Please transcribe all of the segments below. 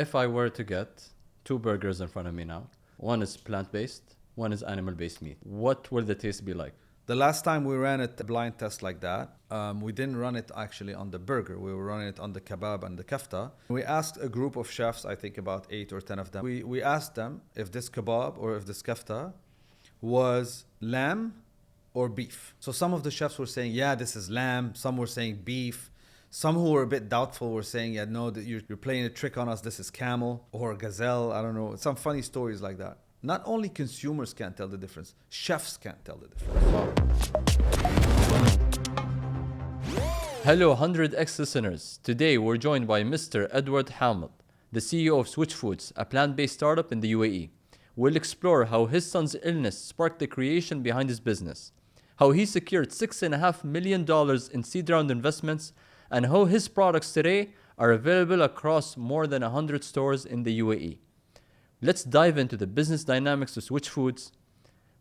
if I were to get 2 burgers in front of me now, one is plant-based, one is animal-based meat, what will the taste be like? The last time we ran a blind test like that, we didn't run it actually on the burger. We were running it on the kebab and the kafta. We asked a group of chefs, I think about 8 or 10 of them. We asked them if this kebab or if this kafta was lamb or beef. So some of the chefs were saying, yeah, this is lamb. Some were saying beef. Some who were a bit doubtful were saying, yeah, no, you're playing a trick on us. This is camel or gazelle. I don't know. Some funny stories like that. Not only consumers can't tell the difference, chefs can't tell the difference. Wow. Hello 100X listeners. Today we're joined by Mr. Edward Hamod, the CEO of Swiss Foods, a plant-based startup in the UAE. We'll explore how his son's illness sparked the creation behind his business, how he secured $6.5 million in seed round investments, and how his products today are available across more than 100 stores in the UAE. Let's dive into the business dynamics of Swiss Foods,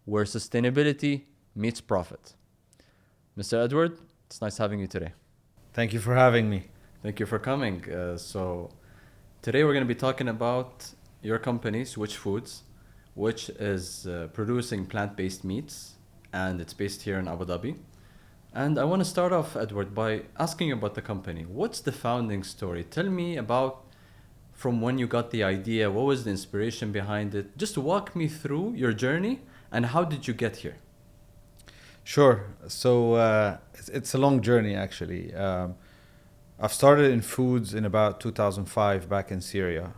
where sustainability meets profit. Mr. Edward, it's nice having you today. Thank you for having me. Thank you for coming. So today we're going to be talking about your company, Swiss Foods, which is producing plant-based meats, and it's based here in Abu Dhabi. And I want to start off, Edward, by asking you about the company. What's the founding story? Tell me about from when you got the idea, what was the inspiration behind it? Just walk me through your journey and how did you get here? Sure. So it's a long journey, actually. I've started in foods in about 2005 back in Syria,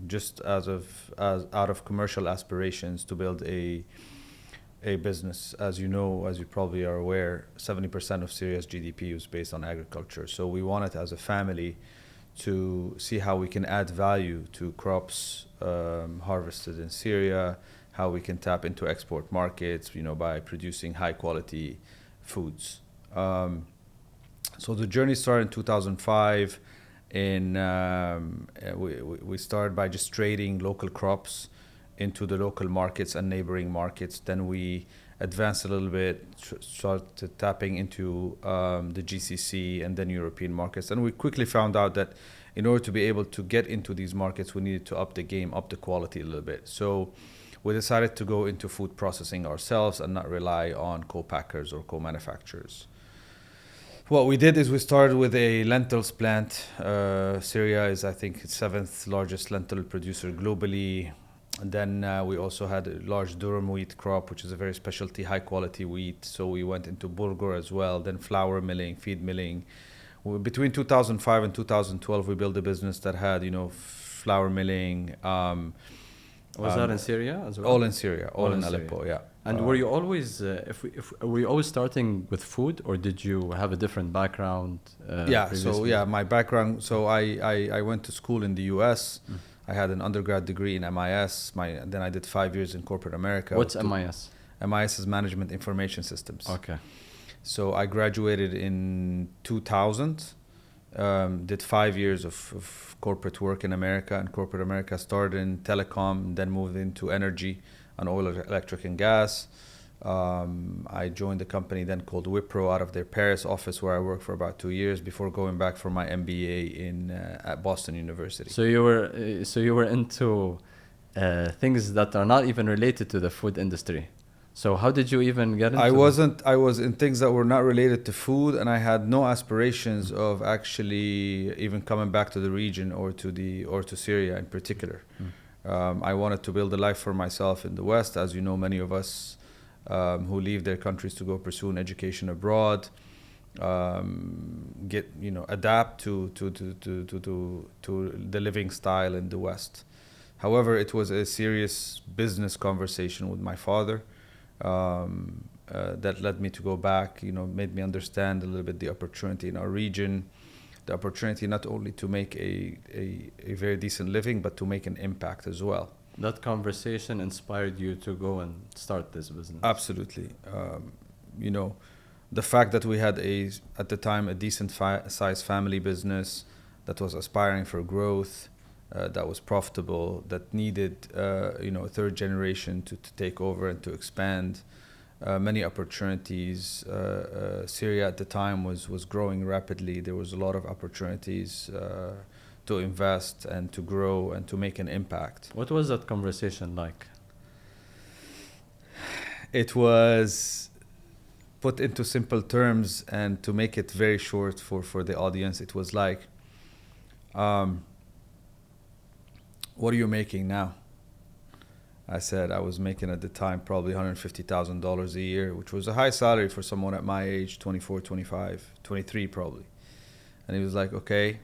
just out of commercial aspirations to build a business. As you know, as you probably are aware, 70% of Syria's GDP is based on agriculture. So we wanted as a family to see how we can add value to crops harvested in Syria, how we can tap into export markets, by producing high quality foods. So the journey started in 2005. We started by just trading local crops into the local markets and neighboring markets. Then we advanced a little bit, started tapping into the GCC and then European markets. And we quickly found out that in order to be able to get into these markets, we needed to up the game, up the quality a little bit. So we decided to go into food processing ourselves and not rely on co-packers or co-manufacturers. What we did is we started with a lentils plant. Syria is, I think, the 7th largest lentil producer globally. And then we also had a large durum wheat crop, which is a very specialty, high-quality wheat. So we went into bulgur as well, then flour milling, feed milling. Between 2005 and 2012, we built a business that had, flour milling. Was that in Syria as well? All in Syria, all in Aleppo, yeah. And were you always, were you always starting with food, or did you have a different background? My background. So I went to school in the US. I had an undergrad degree in MIS. Then I did 5 years in corporate America. What's MIS? MIS is Management Information Systems. Okay. So I graduated in 2000. Did 5 years of corporate work in America. And corporate America started in telecom, then moved into energy and oil, electric, and gas. I joined a company then called Wipro out of their Paris office, where I worked for about 2 years before going back for my MBA at Boston University. So you were into things that are not even related to the food industry. So how did you even get into I was in things that were not related to food, and I had no aspirations of actually even coming back to the region or to Syria in particular. I wanted to build a life for myself in the West. As you know, many of us who leave their countries to go pursue an education abroad, adapt to the living style in the West. However, it was a serious business conversation with my father that led me to go back, made me understand a little bit the opportunity in our region, the opportunity not only to make a very decent living, but to make an impact as well. That conversation inspired you to go and start this business? Absolutely. The fact that we had at the time, a decent sized family business that was aspiring for growth, that was profitable, that needed a third generation to take over and to expand. Many opportunities. Syria at the time was growing rapidly. There was a lot of opportunities to invest and to grow and to make an impact. What was that conversation like? It was, put into simple terms and to make it very short for the audience, it was like, what are you making now? I said I was making at the time probably $150,000 a year, which was a high salary for someone at my age, 24, 25, 23 probably. And he was like, okay,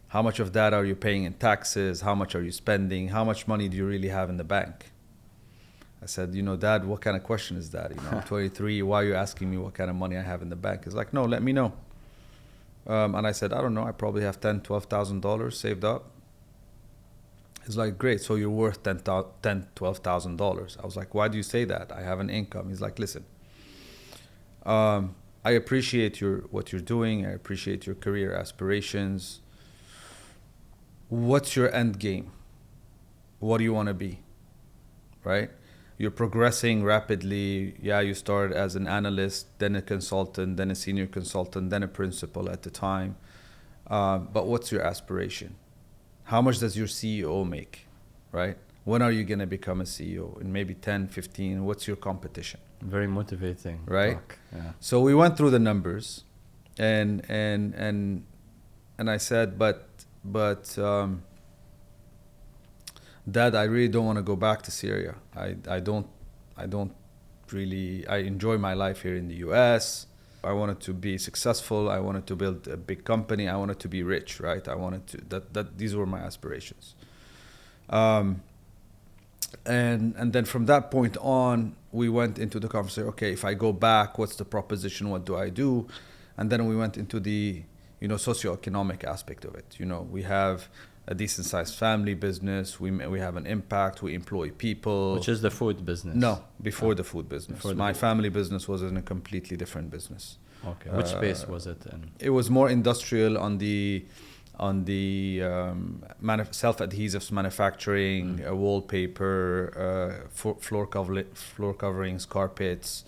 how much of that are you paying in taxes? How much are you spending? How much money do you really have in the bank? I said, Dad, what kind of question is that? I'm 23, why are you asking me what kind of money I have in the bank? He's like, no, let me know. And I said, I don't know, I probably have $10,000, $12,000 saved up. He's like, great, so you're worth $10,000, $12,000. I was like, why do you say that? I have an income. He's like, listen, I appreciate what you're doing. I appreciate your career aspirations. What's your end game? What do you want to be? Right? You're progressing rapidly. Yeah, you started as an analyst, then a consultant, then a senior consultant, then a principal at the time. But what's your aspiration? How much does your CEO make, right? When are you going to become a CEO? In maybe 10, 15, what's your competition? Very motivating. Right? Talk. Yeah. So we went through the numbers and I said, but Dad, I really don't want to go back to Syria. I don't really, I enjoy my life here in the US. I wanted to be successful. I wanted to build a big company. I wanted to be rich, right? I wanted to, these were my aspirations. And then from that point on, we went into the conversation, okay, if I go back, what's the proposition? What do I do? And then we went into the, socioeconomic aspect of it. We have a decent sized family business. We have an impact. We employ people. Which is the food business? No, before the food business. My family business was in a completely different business. Okay. Which space was it in? It was more industrial on the self-adhesives manufacturing, wallpaper, floor coverings, carpets,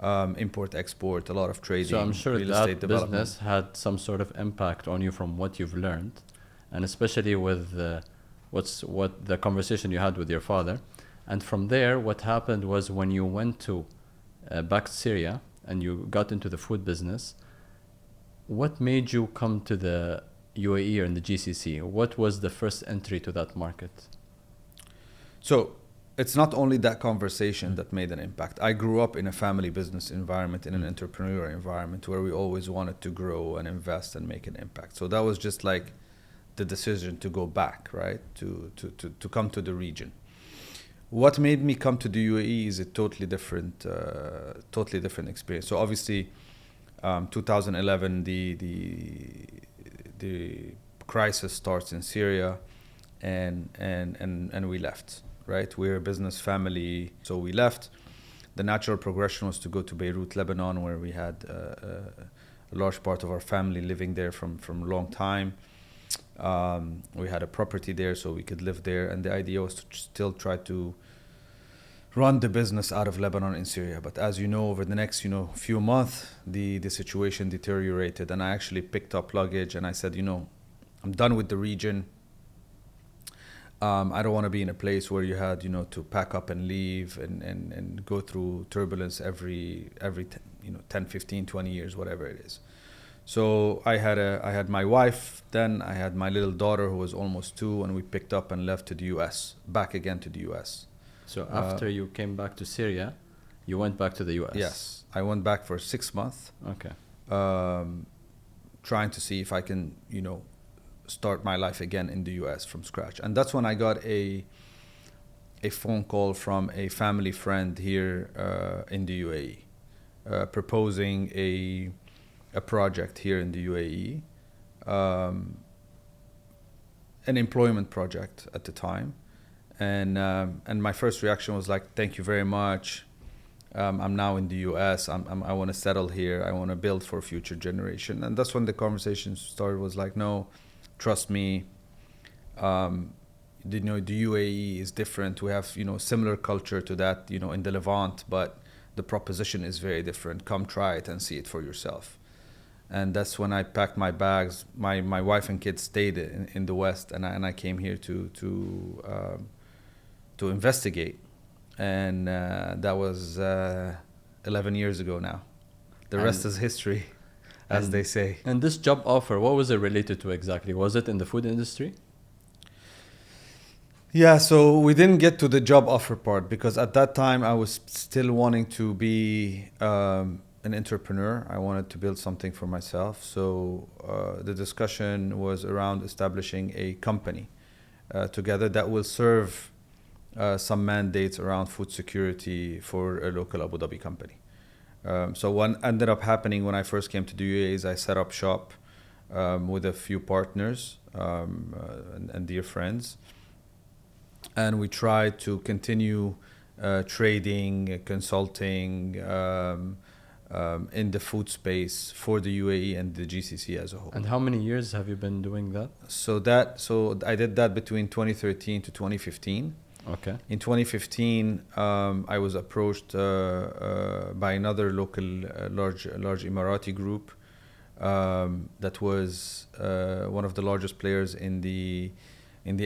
import-export, a lot of trading. So I'm sure that business had some sort of impact on you from what you've learned, and especially with what the conversation you had with your father. And from there, what happened was when you went to back to Syria and you got into the food business, what made you come to the UAE or in the GCC? What was the first entry to that market? So it's not only that conversation that made an impact. I grew up in a family business environment, in an entrepreneurial environment where we always wanted to grow and invest and make an impact. So that was just like the decision to go back, right? To come to the region. What made me come to the UAE is a totally different experience. So obviously, 2011, the crisis starts in Syria, and we left. Right, we're a business family, so we left. The natural progression was to go to Beirut, Lebanon, where we had a large part of our family living there from a long time. We had a property there, so we could live there, and the idea was to still try to run the business out of Lebanon in Syria. But as you know, over the next few months, the situation deteriorated, and I actually picked up luggage and I said, I'm done with the region. I don't want to be in a place where you had, to pack up and leave and go through turbulence every 10, 15, 20 years, whatever it is. So I had my wife, then I had my little daughter who was almost 2, and we picked up and left to the US, back again to the US. So after you came back to Syria, you went back to the US? Yes, I went back for 6 months. Okay. Trying to see if I can, start my life again in the US from scratch. And that's when I got a phone call from a family friend here in the UAE, proposing a project here in the UAE, an employment project at the time. And my first reaction was like, thank you very much. I'm now in the US. I want to settle here. I want to build for a future generation. And that's when the conversation started, was like, no, trust me, the UAE is different. We have, similar culture to that, in the Levant, but the proposition is very different. Come try it and see it for yourself. And that's when I packed my bags. My wife and kids stayed in the West, and I came here to investigate. And that was 11 years ago now. The rest is history, as they say. And this job offer, what was it related to exactly? Was it in the food industry? Yeah, so we didn't get to the job offer part because at that time I was still wanting to be an entrepreneur. I wanted to build something for myself. So the discussion was around establishing a company together that will serve some mandates around food security for a local Abu Dhabi company. So what ended up happening when I first came to the UAE is I set up shop with a few partners and dear friends. And we tried to continue trading, consulting in the food space for the UAE and the GCC as a whole. And how many years have you been doing that? So I did that between 2013 to 2015. Okay. In 2015, I was approached by another local large Emirati group that was one of the largest players in the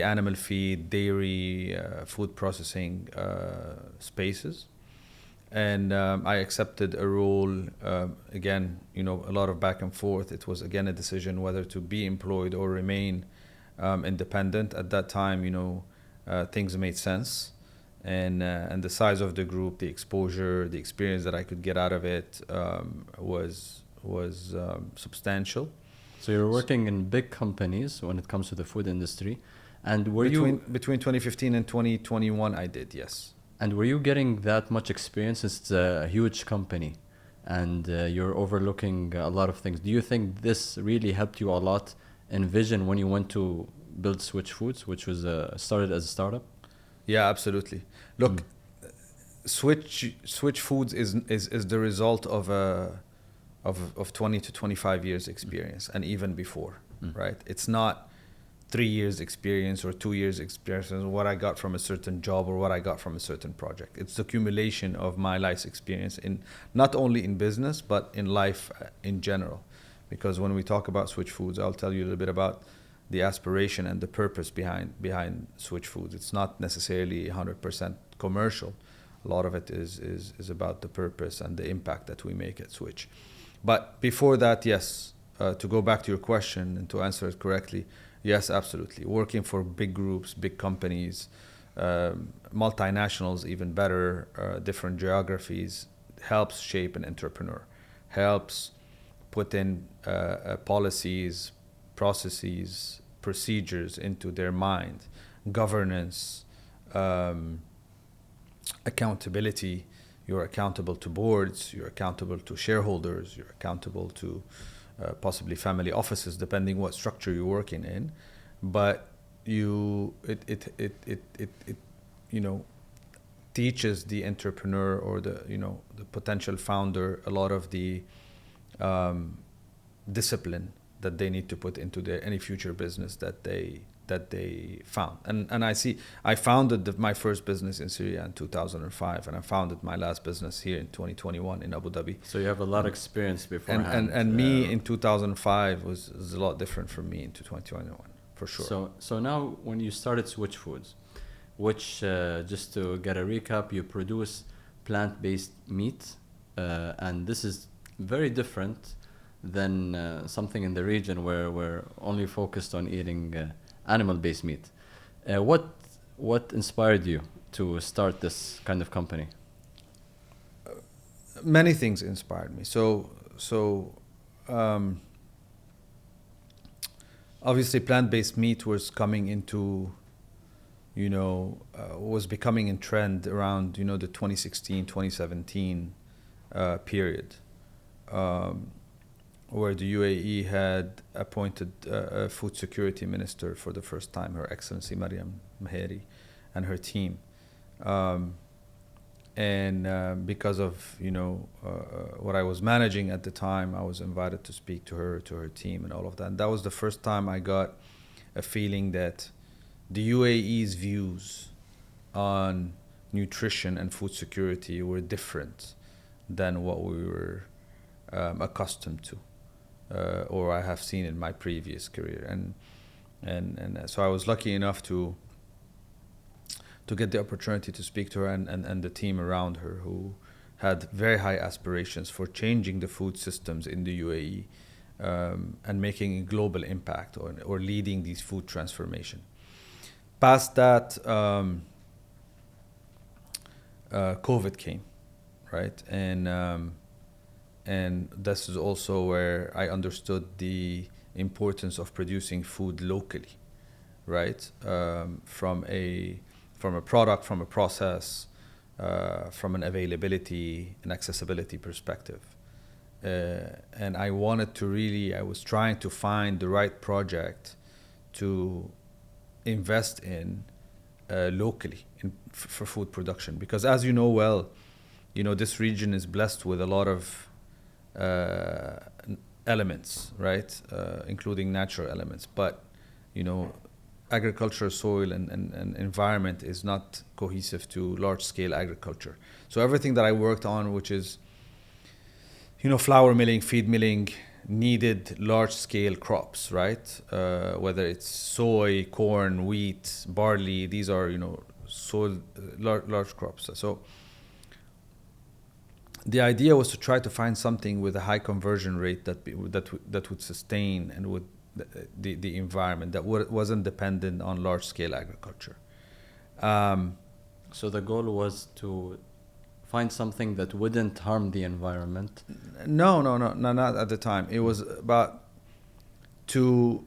animal feed, dairy, food processing spaces. And I accepted a role, again, a lot of back and forth. It was, again, a decision whether to be employed or remain independent. At that time, things made sense. And the size of the group, the exposure, the experience that I could get out of it was substantial. So you're working in big companies when it comes to the food industry. And between 2015 and 2021, I did, yes. And were you getting that much experience since it's a huge company and you're overlooking a lot of things? Do you think this really helped you a lot in vision when you went to build Switch Foods, which was started as a startup? Yeah, absolutely. Look, Switch Foods is the result of 20 to 25 years experience and even before, right? It's not 3 years experience or 2 years experience, what I got from a certain job or what I got from a certain project. It's the accumulation of my life's experience in not only in business, but in life in general. Because when we talk about Switch Foods, I'll tell you a little bit about the aspiration and the purpose behind Switch Foods. It's not necessarily 100% commercial. A lot of it is about the purpose and the impact that we make at Switch. But before that, yes, to go back to your question and to answer it correctly, yes, absolutely. Working for big groups, big companies, multinationals, even better, different geographies, helps shape an entrepreneur, helps put in policies, processes, procedures into their mind, governance, accountability. You're accountable to boards, you're accountable to shareholders, you're accountable to possibly family offices, depending what structure you're working in. But it teaches the entrepreneur or the potential founder a lot of the discipline that they need to put into any future business that they found. And I founded my first business in Syria in 2005, and I founded my last business here in 2021 in Abu Dhabi. So you have a lot of experience beforehand. And me in 2005 was a lot different from me in 2021, for sure. So now when you started Switch Foods, which just to get a recap, you produce plant-based meat, and this is very different than something in the region where we're only focused on eating animal-based meat. What inspired you to start this kind of company? Many things inspired me. So obviously plant-based meat was coming into, was becoming in trend around, the 2016, 2017 period. Where the UAE had appointed a food security minister for the first time, Her Excellency Mariam Maheri, and her team. And because of what I was managing at the time, I was invited to speak to her team and all of that. And that was the first time I got a feeling that the UAE's views on nutrition and food security were different than what we were accustomed to. or I have seen in my previous career. And so I was lucky enough to get the opportunity to speak to her and the team around her, who had very high aspirations for changing the food systems in the UAE, and making a global impact, or leading these food transformation. Past that, COVID came, right? And this is also where I understood the importance of producing food locally, right? From a product, from a process, from an availability and accessibility perspective. And I was trying to find the right project to invest in locally for food production. Because as you know well, this region is blessed with a lot of elements, right? Including natural elements. But, agriculture, soil, and environment is not cohesive to large-scale agriculture. So everything that I worked on, which is, flour milling, feed milling, needed large-scale crops, right? Whether it's soy, corn, wheat, barley, these are, large crops. So the idea was to try to find something with a high conversion rate that would sustain and would the environment, that wasn't dependent on large-scale agriculture. So the goal was to find something that wouldn't harm the environment? No, not at the time. It was about to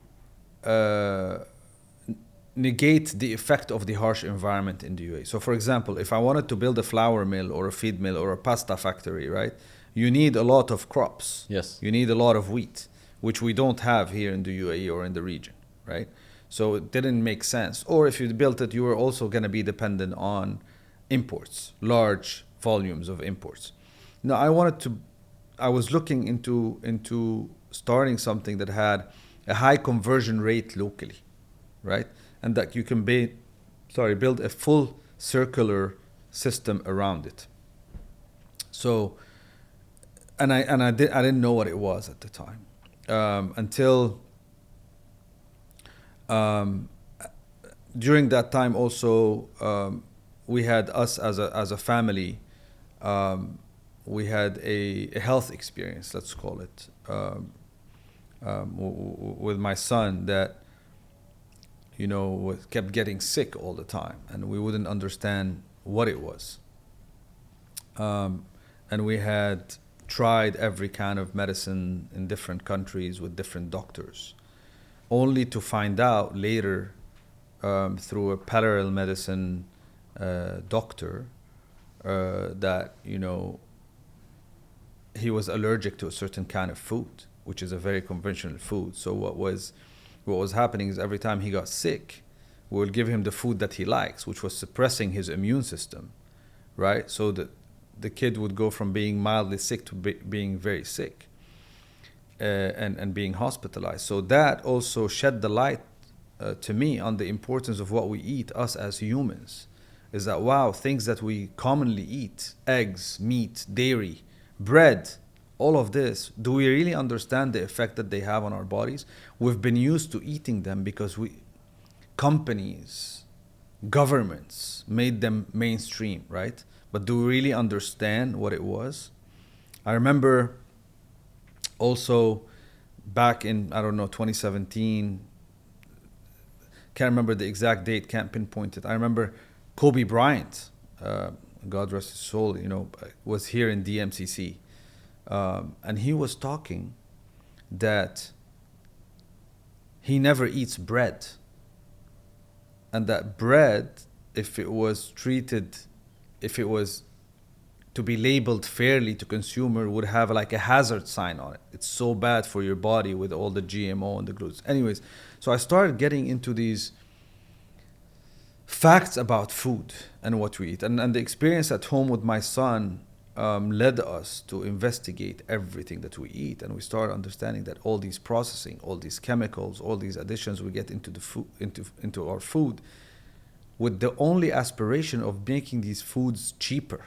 negate the effect of the harsh environment in the UAE. So for example, if I wanted to build a flour mill or a feed mill or a pasta factory, right? You need a lot of crops. Yes. You need a lot of wheat, which we don't have here in the UAE or in the region, right? So it didn't make sense. Or if you built it, you were also going to be dependent on imports, large volumes of imports. Now I was looking into starting something that had a high conversion rate locally, right? And that you can build a full circular system around it. So, I didn't know what it was at the time. Until during that time also, we had us as a family, we had a health experience, let's call it, with my son that, kept getting sick all the time, and we wouldn't understand what it was. And we had tried every kind of medicine in different countries with different doctors, only to find out later, through a parallel medicine doctor, that he was allergic to a certain kind of food, which is a very conventional food. So what was happening is every time he got sick, we would give him the food that he likes, which was suppressing his immune system, right? So that the kid would go from being mildly sick to being very sick, and being hospitalized. So that also shed the light to me on the importance of what we eat, us as humans. Is that, wow, things that we commonly eat, eggs, meat, dairy, bread, all of this, do we really understand the effect that they have on our bodies? We've been used to eating them because companies, governments made them mainstream, right? But do we really understand what it was? I remember also back in, 2017, can't remember the exact date, can't pinpoint it. I remember Kobe Bryant, God rest his soul, was here in DMCC. And he was talking that he never eats bread. And that bread, if it was to be labeled fairly to consumer, would have like a hazard sign on it. It's so bad for your body with all the GMO and the gluten. Anyways, so I started getting into these facts about food and what we eat. And the experience at home with my son led us to investigate everything that we eat. And we started understanding that all these processing, all these chemicals, all these additions we get into the food, into our food, with the only aspiration of making these foods cheaper,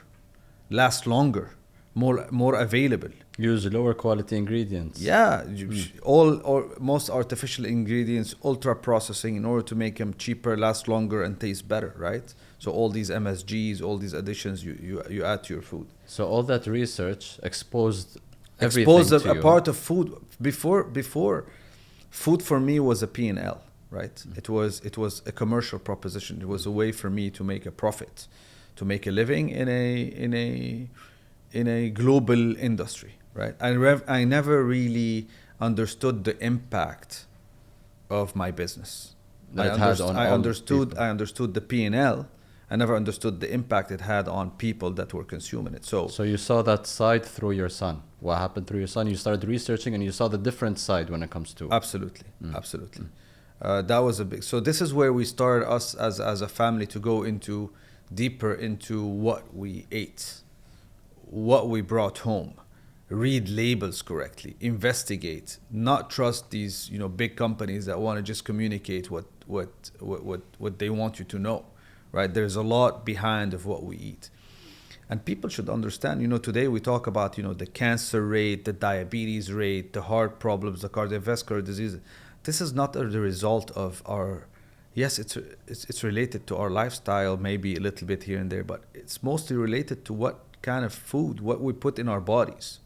last longer, more available. Use lower quality ingredients. Yeah, all or most artificial ingredients, ultra processing in order to make them cheaper, last longer, and taste better, right? So all these MSGs, all these additions you add to your food. So all that research exposed everything Exposed to a you. part of food before food for me was a P&L, right? It was a commercial proposition. It was a way for me to make a profit, to make a living in a global industry, right? I never really understood the impact of my business. That it had on I all understood people. I understood the P&L. I never understood the impact it had on people that were consuming it. So So you saw that side through your son. What happened through your son? You started researching and you saw the different side when it comes to absolutely. That was a big. So this is where we started us as a family to go deeper into what we ate, what we brought home, read labels correctly, investigate, not trust these big companies that want to just communicate what they want you to know, right? There's a lot behind of what we eat. And people should understand, today we talk about, the cancer rate, the diabetes rate, the heart problems, the cardiovascular disease. This is not the result of our, yes, it's related to our lifestyle, maybe a little bit here and there, but it's mostly related to what kind of food, what we put in our bodies,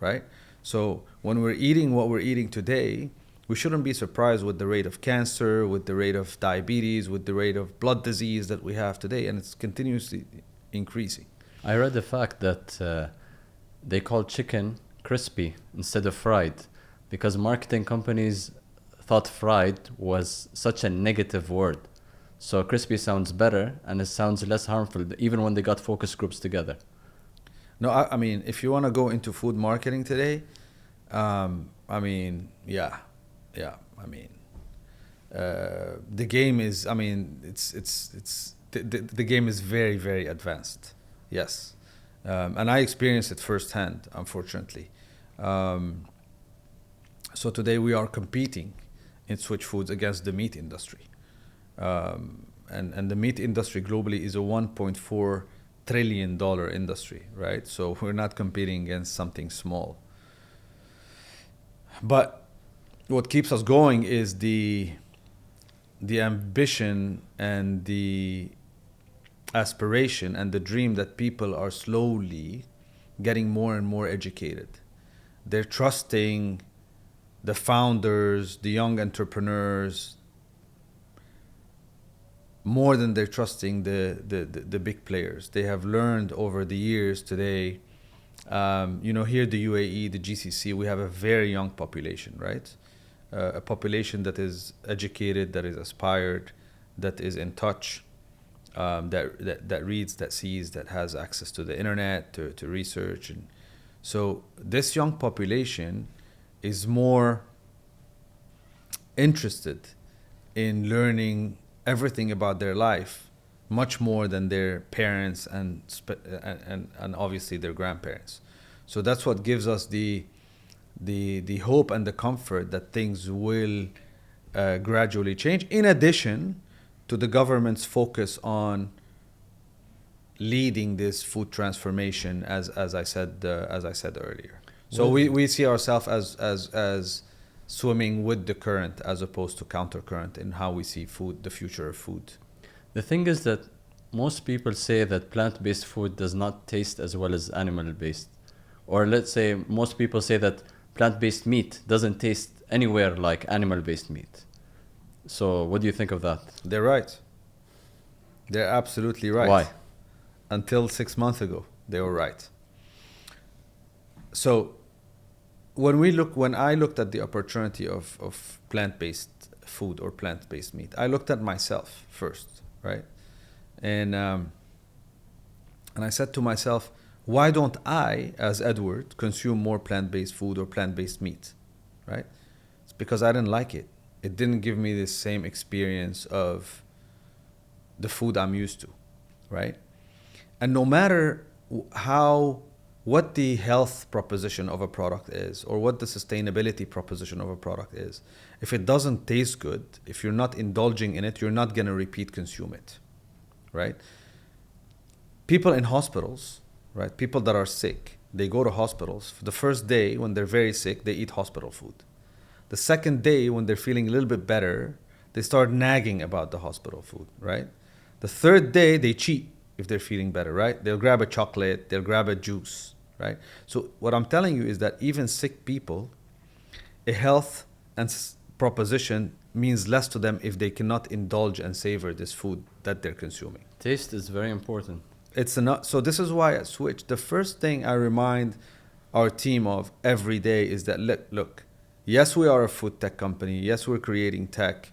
right? So when we're eating what we're eating today, we shouldn't be surprised with the rate of cancer, with the rate of diabetes, with the rate of blood disease that we have today, and it's continuously increasing. I read the fact that they call chicken crispy instead of fried because marketing companies thought fried was such a negative word. So crispy sounds better and it sounds less harmful even when they got focus groups together. No, I mean, if you want to go into food marketing today, the game is, the game is very, very advanced. Yes. And I experienced it firsthand, unfortunately. So today we are competing in Switch Foods against the meat industry. And the meat industry globally is a $1.4 trillion industry, right? So we're not competing against something small. But what keeps us going is the ambition and the aspiration and the dream that people are slowly getting more and more educated. They're trusting the founders, the young entrepreneurs, more than they're trusting the big players. They have learned over the years today, here the UAE, the GCC, we have a very young population, right? A population that is educated, that is aspired, that is in touch, that reads, that sees, that has access to the internet, to research. And so this young population is more interested in learning everything about their life, much more than their parents and obviously their grandparents. So that's what gives us the hope and the comfort that things will gradually change, in addition to the government's focus on leading this food transformation, as I said earlier. So we see ourselves as swimming with the current as opposed to countercurrent in how we see food, the future of food. The thing is that most people say that plant-based food does not taste as well as animal-based. Or let's say most people say that plant-based meat doesn't taste anywhere like animal-based meat. So what do you think of that? They're right. They're absolutely right. Why? Until 6 months ago, they were right. So when I looked at the opportunity of plant-based food or plant-based meat, I looked at myself first, right? And I said to myself, why don't I, as Edward, consume more plant-based food or plant-based meat, right? It's because I didn't like it. It didn't give me the same experience of the food I'm used to, right? And no matter what the health proposition of a product is, or what the sustainability proposition of a product is, if it doesn't taste good, if you're not indulging in it, you're not going to repeat consume it, right? People in hospitals, right? People that are sick, they go to hospitals. The first day, when they're very sick, they eat hospital food. The second day, when they're feeling a little bit better, they start nagging about the hospital food, right? The third day, they cheat if they're feeling better, right? They'll grab a chocolate, they'll grab a juice, right? So what I'm telling you is that even sick people, a health and proposition means less to them if they cannot indulge and savor this food that they're consuming. Taste is very important. So this is why at Switch, the first thing I remind our team of every day is that, look, yes, we are a food tech company. Yes, we're creating tech.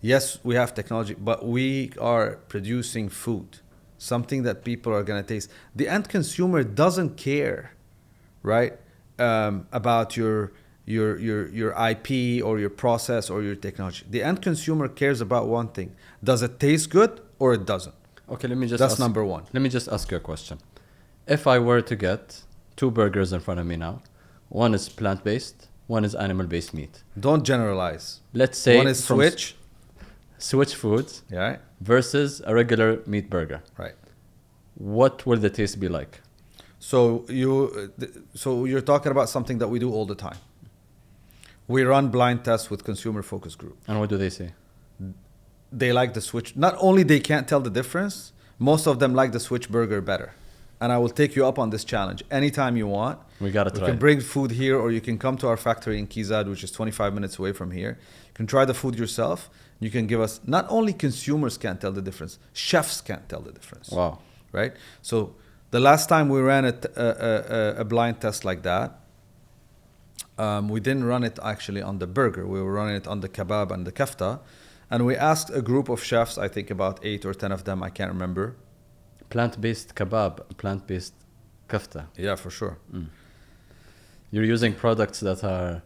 Yes, we have technology, but we are producing food, something that people are going to taste. The end consumer doesn't care, right, about your IP or your process or your technology. The end consumer cares about one thing. Does it taste good or it doesn't? Okay, that's number one. Let me just ask you a question. If I were to get 2 burgers in front of me now, one is plant-based, one is animal-based meat. Don't generalize. Let's say one is Switch Foods, yeah, versus a regular meat burger. Right. What will the taste be like? So you're talking about something that we do all the time. We run blind tests with consumer focus group. And what do they say? They like the Switch. Not only they can't tell the difference, most of them like the Switch burger better. And I will take you up on this challenge anytime you want. We got to try. You can bring food here, or you can come to our factory in Kizad, which is 25 minutes away from here. You can try the food yourself. You can give us, not only consumers can't tell the difference, chefs can't tell the difference. Wow. Right? So the last time we ran a blind test like that, we didn't run it actually on the burger. We were running it on the kebab and the kafta. And we asked a group of chefs, I think about 8 or 10 of them, I can't remember. Plant-based kebab, plant-based kafta. Yeah, for sure. You're using products that are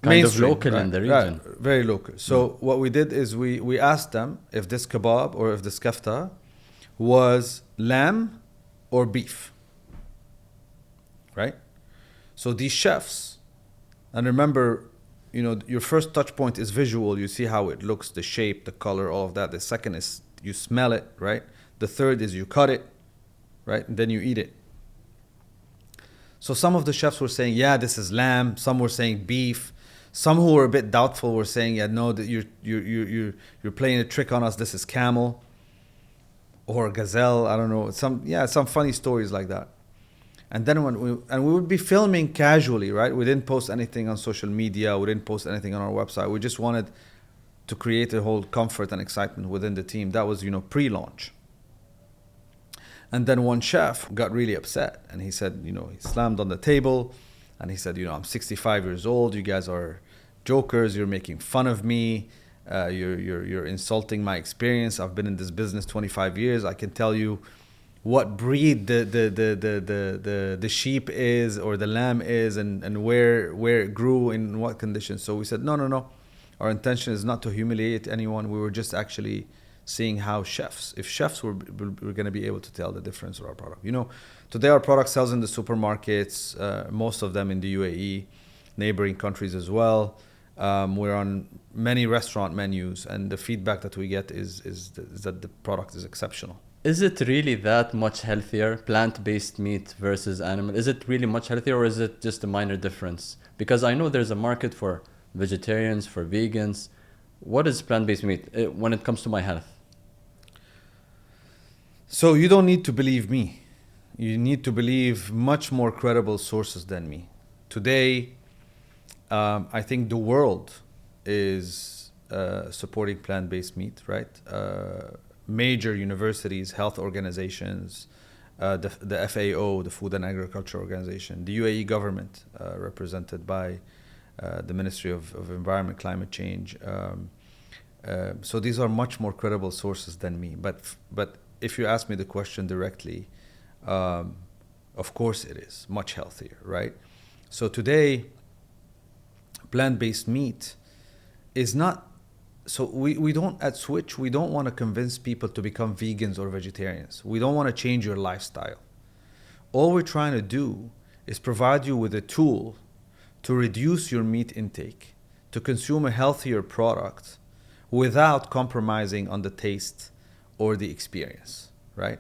kind of local in the region. Right, very local. So what we did is we asked them if this kebab or if this kafta was lamb or beef. Right? So these chefs, and remember, your first touch point is visual. You see how it looks, the shape, the color, all of that. The second is you smell it, right? The third is you cut it, right? And then you eat it. So some of the chefs were saying, yeah, this is lamb. Some were saying beef. Some who were a bit doubtful were saying, yeah, no, that you're playing a trick on us. This is camel or gazelle. I don't know. Some funny stories like that. And then we would be filming casually, right? We didn't post anything on social media. We didn't post anything on our website. We just wanted to create a whole comfort and excitement within the team. That was, pre-launch. And then one chef got really upset, and he said, he slammed on the table, and he said, I'm 65 years old. You guys are jokers. You're making fun of me. You're insulting my experience. I've been in this business 25 years. I can tell you what breed the sheep is or the lamb is, and where it grew, in what conditions. So we said, no. Our intention is not to humiliate anyone. We were just actually seeing how if chefs were going to be able to tell the difference of our product. Today our product sells in the supermarkets, most of them in the UAE, neighboring countries as well. We're on many restaurant menus, and the feedback that we get is that the product is exceptional. Is it really that much healthier, plant-based meat versus animal? Is it really much healthier, or is it just a minor difference? Because I know there's a market for vegetarians, for vegans. What is plant-based meat when it comes to my health? So you don't need to believe me. You need to believe much more credible sources than me. Today, I think the world is supporting plant-based meat, right? Major universities, health organizations, the FAO, the Food and Agriculture Organization, the UAE government, represented by the Ministry of Environment, Climate Change. So these are much more credible sources than me. But if you ask me the question directly, of course it is much healthier, right? So today, plant-based meat is not. So we don't, at Switch, we don't want to convince people to become vegans or vegetarians. We don't want to change your lifestyle. All we're trying to do is provide you with a tool to reduce your meat intake, to consume a healthier product without compromising on the taste or the experience, right?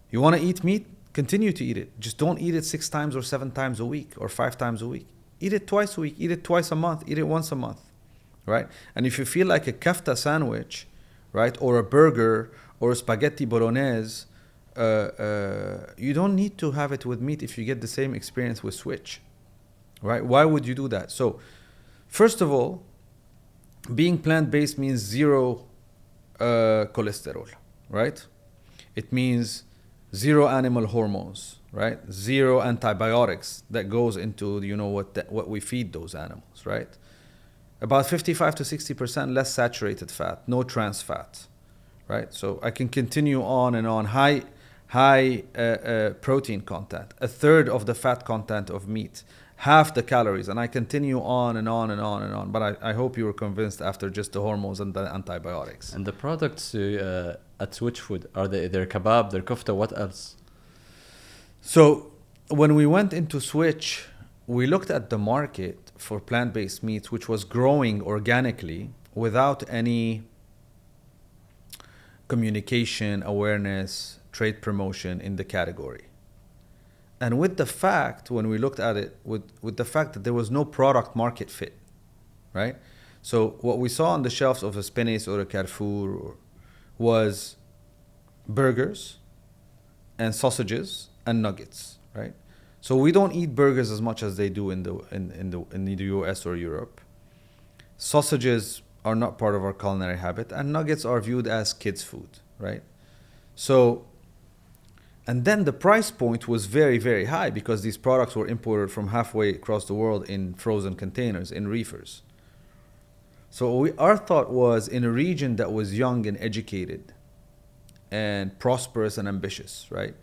You want to eat meat? continue to eat it. Just don't eat it 6 times or 7 times a week or 5 times a week. Eat it twice a week, eat it twice a month, eat it once a month, right? And if you feel like a kafta sandwich, right, or a burger or a spaghetti bolognese, you don't need to have it with meat if you get the same experience with Swiss, right? Why would you do that? So, first of all, being plant-based means zero cholesterol, right? It means zero animal hormones, right? Zero antibiotics that goes into, you know, what we feed those animals, right? About 55 to 60% less saturated fat, no trans fat, right? So I can continue on and on. High protein content, a third of the fat content of meat, half the calories, and I continue on and on and on and on. But I hope you were convinced after just the hormones and the antibiotics. And the products at Switch Food, are they're kebab, they're kofta, what else? So when we went into Switch, we looked at the market for plant-based meats, which was growing organically without any communication, awareness, trade promotion in the category. And with the fact, when we looked at it, with the fact that there was no product market fit, right? So what we saw on the shelves of a Spinneys or a Carrefour was burgers and sausages and nuggets, right? So we don't eat burgers as much as they do in the US or Europe. Sausages are not part of our culinary habit, and nuggets are viewed as kids' food, right? So, and then the price point was very, very high because these products were imported from halfway across the world in frozen containers, in reefers. So our thought was, in a region that was young and educated and prosperous and ambitious, right?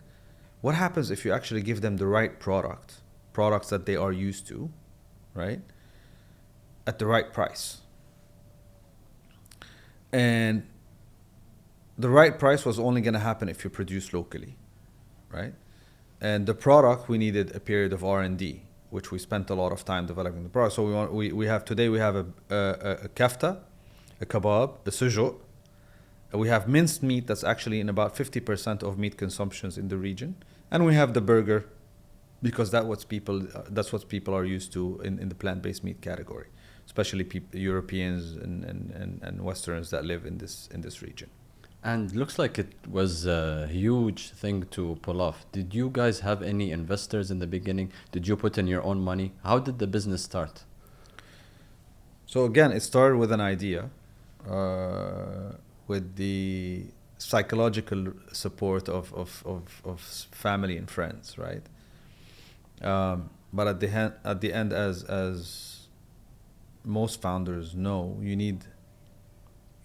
What happens if you actually give them the right products that they are used to, right? At the right price. And the right price was only going to happen if you produce locally, right? And the product, we needed a period of R&D, which we spent a lot of time developing the product. So we have a kafta, a kebab, a sujouk. We have minced meat that's actually in about 50% of meat consumptions in the region. And we have the burger, because that's what people are used to in the plant-based meat category, especially Europeans and Westerners that live in this region. And looks like it was a huge thing to pull off. Did you guys have any investors in the beginning? Did you put in your own money? How did the business start? So again, it started with an idea, with the psychological support of family and friends, right? But at the end, as most founders know, you need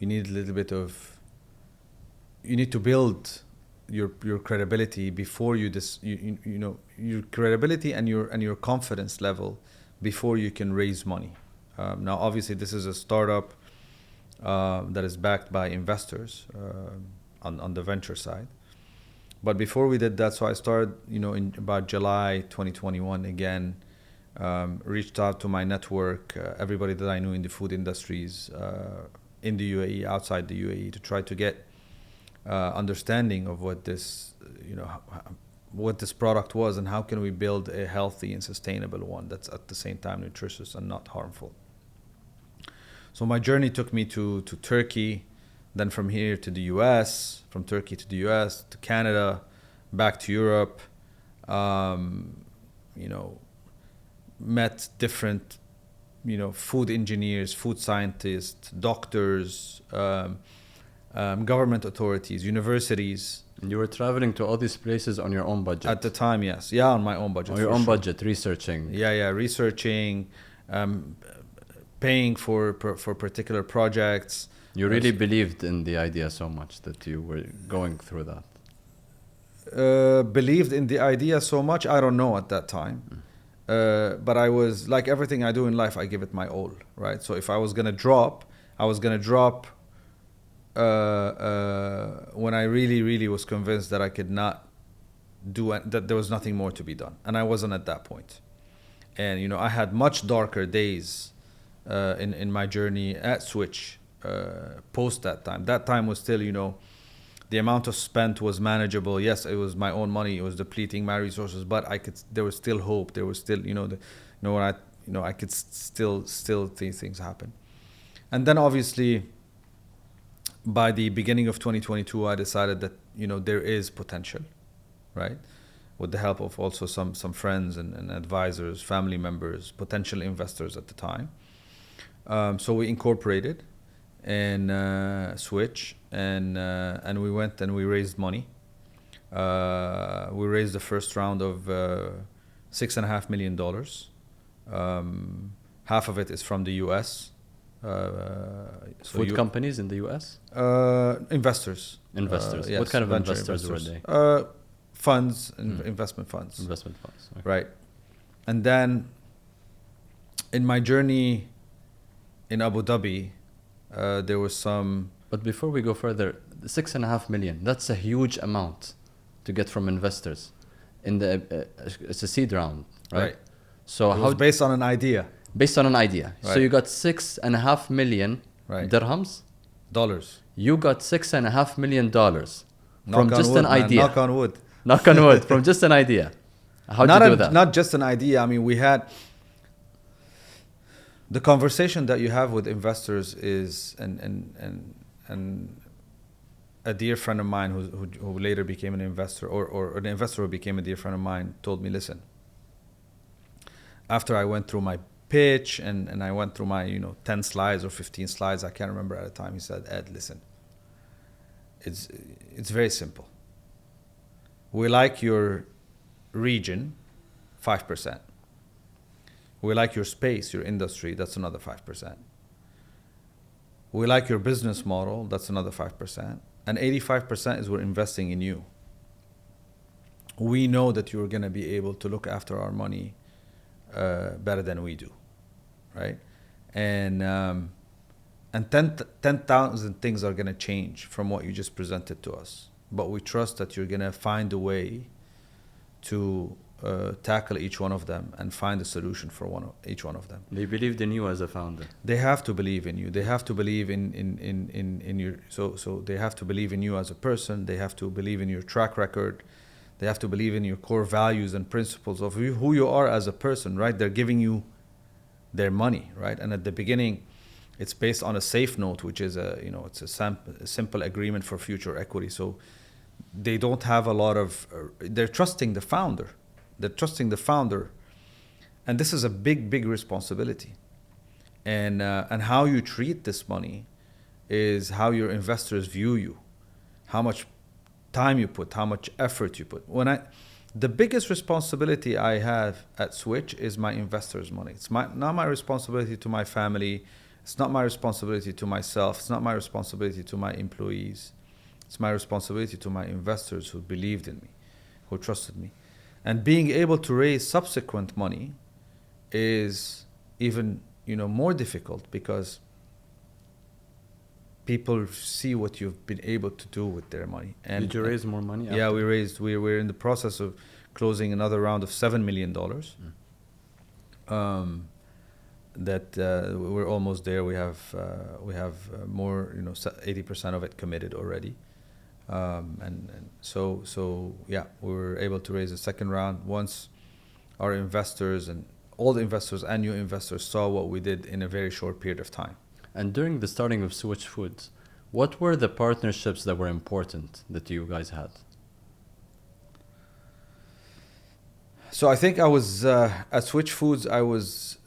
a little bit of. You need to build your credibility before you know your credibility and your confidence level before you can raise money. Now, obviously, this is a startup that is backed by investors on the venture side. But before we did that, so I started, in about July 2021 again, reached out to my network, everybody that I knew in the food industries in the UAE, outside the UAE, to try to get understanding of what this, what this product was and how can we build a healthy and sustainable one that's at the same time nutritious and not harmful. So my journey took me to Turkey, then from here to the US, from Turkey to the US, to Canada, back to Europe, met different, food engineers, food scientists, doctors, government authorities, universities. And you were traveling to all these places on your own budget? At the time, yes. Yeah, on my own budget. On your own budget, researching. Yeah, researching, paying for particular projects. You really believed in the idea so much that you were going through that? Believed in the idea so much, I don't know at that time. But I was, like everything I do in life, I give it my all, right? So if I was going to drop, when I really, really was convinced that I could not do it, that there was nothing more to be done. And I wasn't at that point. And, I had much darker days in my journey at Switch post that time. That time was still, The amount of spent was manageable. Yes, it was my own money. It was depleting my resources, but there was still hope. There was still, I could still see things happen. And then obviously, by the beginning of 2022, I decided that, there is potential, right? With the help of also some friends and advisors, family members, potential investors at the time. So we incorporated in Switch, and we went and we raised money. We raised the first round of $6.5 million. Half of it is from the US. Food companies in the US? Investors. Investors. Yes, what kind of investors were they? Funds, investment funds. Investment funds. Okay. Right. And then in my journey in Abu Dhabi, there was some... But before we go further, the 6.5 million, that's a huge amount to get from investors. It's a seed round, right? So it was based on an idea. Based on an idea. Right. So you got 6.5 million dirhams? Dollars. You got $6.5 million from just wood, an idea. Knock on wood. Knock on wood, from just an idea. How did you do that? Not just an idea. I mean, we had... The conversation that you have with investors is... And a dear friend of mine who later became an investor, or an investor who became a dear friend of mine, told me, listen, after I went through my pitch and I went through my 10 slides or 15 slides, I can't remember at a time, he said, Ed, listen, it's very simple. We like your region, 5%. We like your space, your industry, that's another 5%. We like your business model, that's another 5%. And 85% is we're investing in you. We know that you're going to be able to look after our money better than we do, right? And 10,000 things are going to change from what you just presented to us. But we trust that you're going to find a way to tackle each one of them and find a solution for each one of them. They believed in you as a founder. They have to believe in you. They have to believe in your... So they have to believe in you as a person. They have to believe in your track record. They have to believe in your core values and principles of who you are as a person, right? They're giving you their money, right? And at the beginning, it's based on a safe note, which is it's a simple agreement for future equity. So they don't have a lot of... they're trusting the founder. They're trusting the founder. And this is a big responsibility. And how you treat this money is how your investors view you, how much time you put, how much effort you put. The biggest responsibility I have at Switch is my investors' money. It's not my responsibility to my family. It's not my responsibility to myself. It's not my responsibility to my employees. It's my responsibility to my investors who believed in me, who trusted me. And being able to raise subsequent money is even more difficult because people see what you've been able to do with their money. And did you raise more money? Yeah, we're in the process of closing another round of $7 million. That we're almost there. We have more, 80% of it committed already. So yeah, we were able to raise a second round once our investors and all the investors and new investors saw what we did in a very short period of time. And during the starting of Switch Foods, what were the partnerships that were important that you guys had? So I think I was at Switch Foods. I was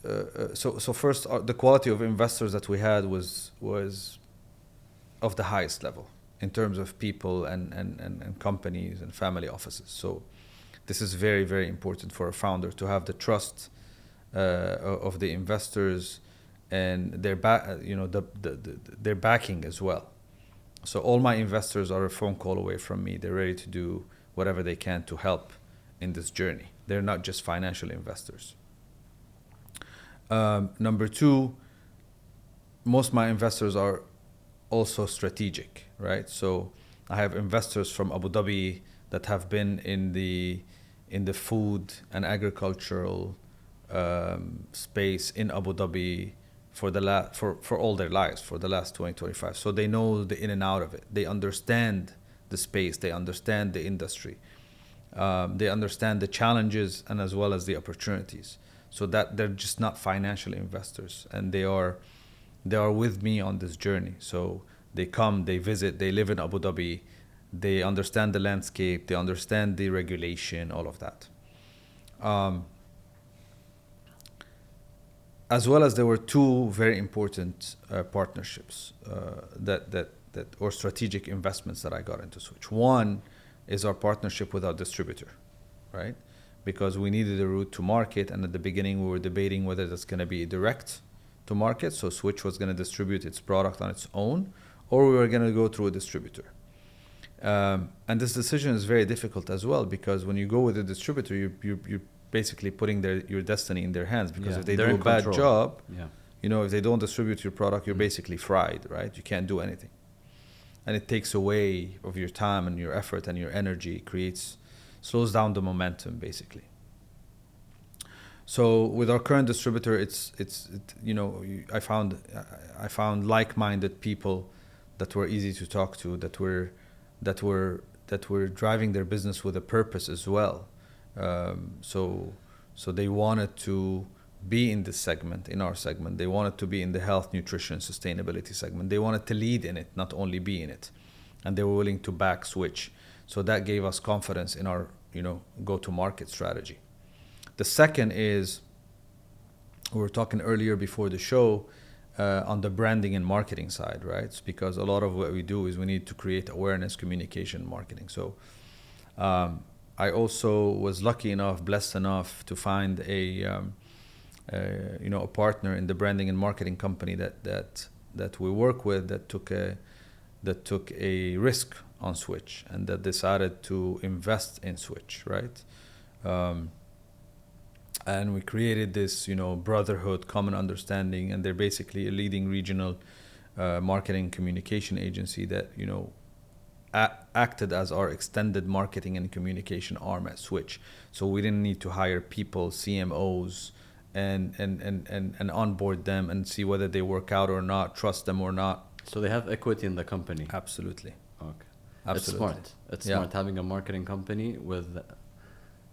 so first the quality of investors that we had was of the highest level in terms of people and companies and family offices. So this is very important for a founder to have the trust of the investors and their their backing as well. So all my investors are a phone call away from me. They're ready to do whatever they can to help in this journey. They're not just financial investors. Number two, most of my investors are also strategic, right? So I have investors from Abu Dhabi that have been in the food and agricultural space in Abu Dhabi for all their lives, for the last 20-25. So they know the in and out of it. They understand the space, they understand the industry, they understand the challenges and as well as the opportunities. So that they're just not financial investors, and they are with me on this journey. So they come, they visit, they live in Abu Dhabi, they understand the landscape, they understand the regulation, all of that. As well as there were two very important partnerships that or strategic investments that I got into Switch. One is our partnership with our distributor, right? Because we needed a route to market, and at the beginning we were debating whether that's going to be direct to market, so Switch was going to distribute its product on its own, or we were going to go through a distributor. And this decision is very difficult as well, because when you go with a distributor, you're basically putting your destiny in their hands, because if they do a bad job, you know, if they don't distribute your product, you're basically fried, right? You can't do anything. And it takes away of your time and your effort and your energy, slows down the momentum, basically. So with our current distributor, you know, I found like-minded people that were easy to talk to, that were driving their business with a purpose as well. So they wanted to be in this segment, in our segment. They wanted to be in the health, nutrition, sustainability segment. They wanted to lead in it, not only be in it. And they were willing to back Switch. So that gave us confidence in our, you know, go-to-market strategy. The second is, we were talking earlier before the show, on the branding and marketing side, right? It's because a lot of what we do is we need to create awareness, communication, marketing. So I also was lucky enough, blessed enough to find you know, a partner in the branding and marketing company that we work with, that took a risk on Switch, and that decided to invest in Switch, right? And we created this, you know, brotherhood, common understanding, and they're basically a leading regional marketing communication agency that, you know, acted as our extended marketing and communication arm at Switch. So we didn't need to hire people, CMOs, and onboard them and see whether they work out or not, trust them or not. So they have equity in the company? Absolutely. Okay. Absolutely. It's smart. It's smart having a marketing company with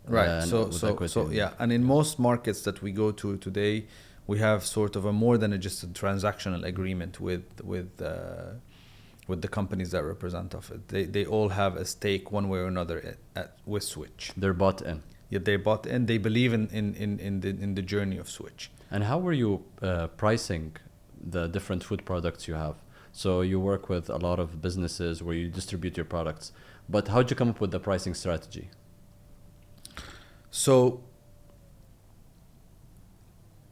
right. So yeah. And in most markets that we go to today, we have sort of a more than just a transactional agreement with the companies that represent us. They all have a stake one way or another with Switch. They're bought in. Yeah, they bought in. They believe in the journey of Switch. And how were you pricing the different food products you have? So you work with a lot of businesses where you distribute your products, but how'd you come up with the pricing strategy? So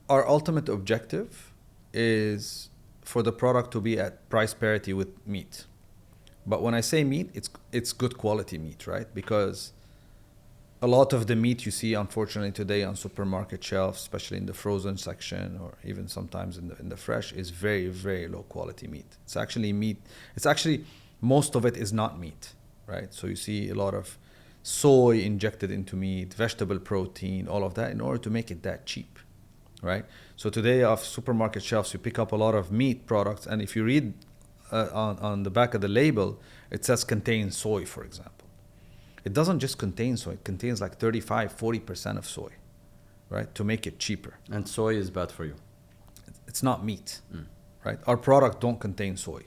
our ultimate objective is for the product to be at price parity with meat. But when I say meat, it's good quality meat, right? Because a lot of the meat you see, unfortunately, today on supermarket shelves, especially in the frozen section or even sometimes in the fresh, is very, very low quality meat. It's actually meat. It's actually, most of it is not meat, right? So you see a lot of soy injected into meat, vegetable protein, all of that in order to make it that cheap, right? So today off supermarket shelves, you pick up a lot of meat products, and if you read on the back of the label, it says contains soy, for example. It doesn't just contain soy, it contains like 35-40% of soy, right, to make it cheaper. And soy is bad for you? It's not meat, right? Our product don't contain soy.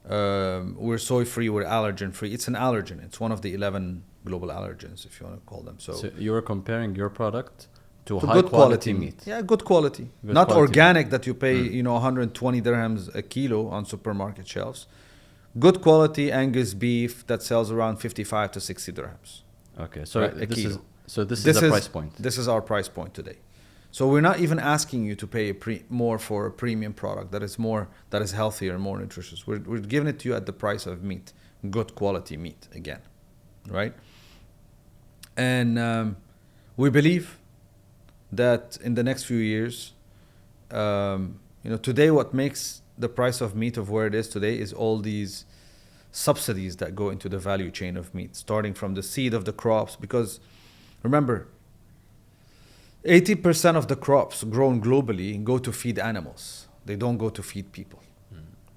We're soy-free, we're allergen-free. It's an allergen. It's one of the 11 global allergens, if you want to call them. So you are comparing your product to high good quality meat. Yeah, good quality. Not quality organic that you pay, you know, 120 dirhams a kilo on supermarket shelves. Good quality Angus beef that sells around 55 to 60 dirhams. Okay, so right, this is the price point. This is our price point today. So we're not even asking you to pay more for a premium product that is healthier and more nutritious. We're giving it to you at the price of meat, good quality meat again, right? And we believe that in the next few years, you know, today what makes the price of meat of where it is today is all these subsidies that go into the value chain of meat, starting from the seed of the crops. Because remember, 80% of the crops grown globally go to feed animals. They don't go to feed people.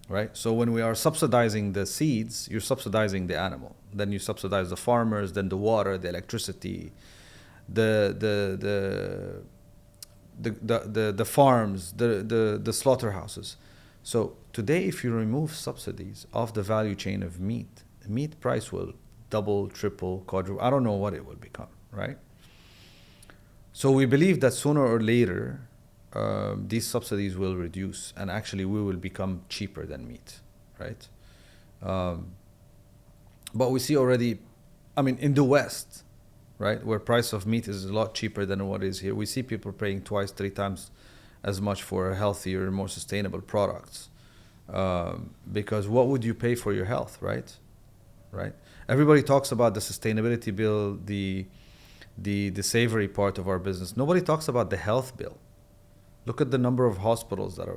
right? So when we are subsidizing the seeds, you're subsidizing the animal. Then you subsidize the farmers, then the water, the electricity, the farms, the slaughterhouses. So today, if you remove subsidies off the value chain of meat, meat price will double, triple, quadruple. I don't know what it will become, right? So we believe that sooner or later, these subsidies will reduce, and actually we will become cheaper than meat, right? But we see already, I mean, in the West, right, where price of meat is a lot cheaper than what is here, we see people paying twice, 3 times as much for healthier, more sustainable products. Because what would you pay for your health, right? Right? Everybody talks about the sustainability bill, the savory part of our business. Nobody talks about the health bill. Look at the number of hospitals that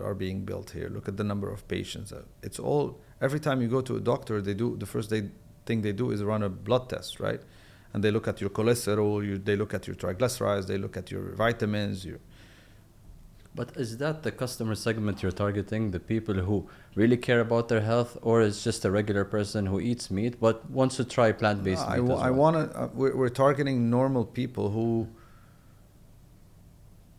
are being built here. Look at the number of patients. It's all, every time you go to a doctor, the first thing they do is run a blood test, right? And they look at your cholesterol, they look at your triglycerides, they look at your vitamins. But is that the customer segment you're targeting, the people who really care about their health, or is just a regular person who eats meat but wants to try plant-based meat as well? We're targeting normal people who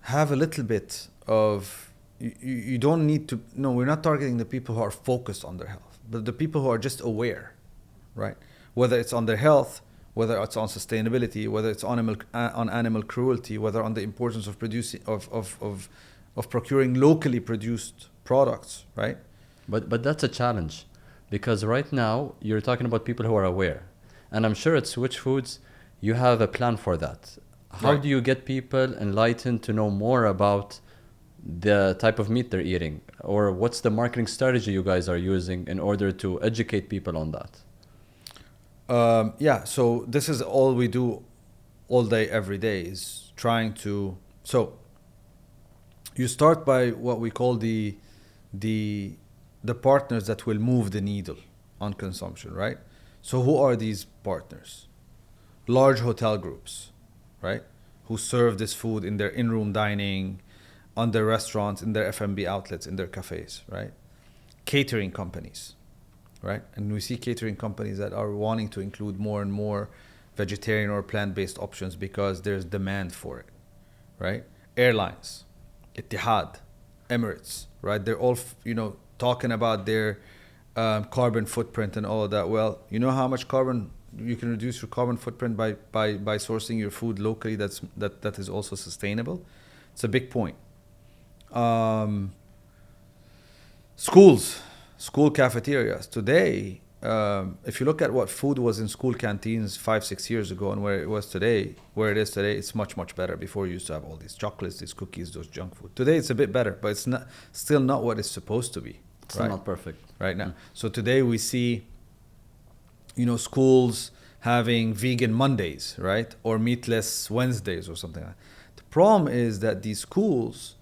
have a little bit of, you don't need to, no, we're not targeting the people who are focused on their health, but the people who are just aware, right? Whether it's on their health, whether it's on sustainability, whether it's on animal cruelty, whether on the importance of producing, of procuring locally produced products, right? But that's a challenge, because right now you're talking about people who are aware, and I'm sure at Switch Foods you have a plan for that. How Right. do you get people enlightened to know more about the type of meat they're eating, or what's the marketing strategy you guys are using in order to educate people on that? Yeah, so this is all we do all day, every day, is trying to, so you start by what we call the partners that will move the needle on consumption, right? So who are these partners? Large hotel groups, right? Who serve this food in their in-room dining, on their restaurants, in their F&B outlets, in their cafes, right? Catering companies, right? And we see catering companies that are wanting to include more and more vegetarian or plant-based options because there's demand for it, right? Airlines, Etihad, Emirates, right? They're all, talking about their carbon footprint and all of that. Well, you know how much carbon you can reduce your carbon footprint by sourcing your food locally that is also sustainable? It's a big point. School cafeterias. Today, if you look at what food was in school canteens 5-6 years ago and where it is today, it's much, much better. Before you used to have all these chocolates, these cookies, those junk food. Today it's a bit better, but it's still not what it's supposed to be. It's still not perfect. Right now. So today we see, schools having vegan Mondays, right? Or meatless Wednesdays or something like that. The problem is that these schools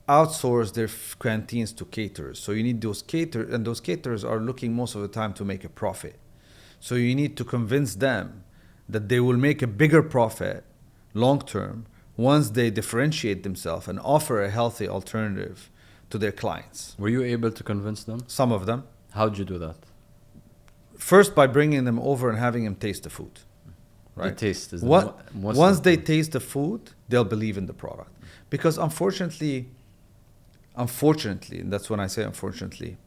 outsource their canteens to caterers. So you need those caterers, and those caterers are looking most of the time to make a profit. So you need to convince them that they will make a bigger profit long term once they differentiate themselves and offer a healthy alternative to their clients. Were you able to convince them? Some of them. How'd you do that? First, by bringing them over and having them taste the food. Right? The taste is once they taste the food, they'll believe in the product. Because unfortunately, and that's when I say unfortunately,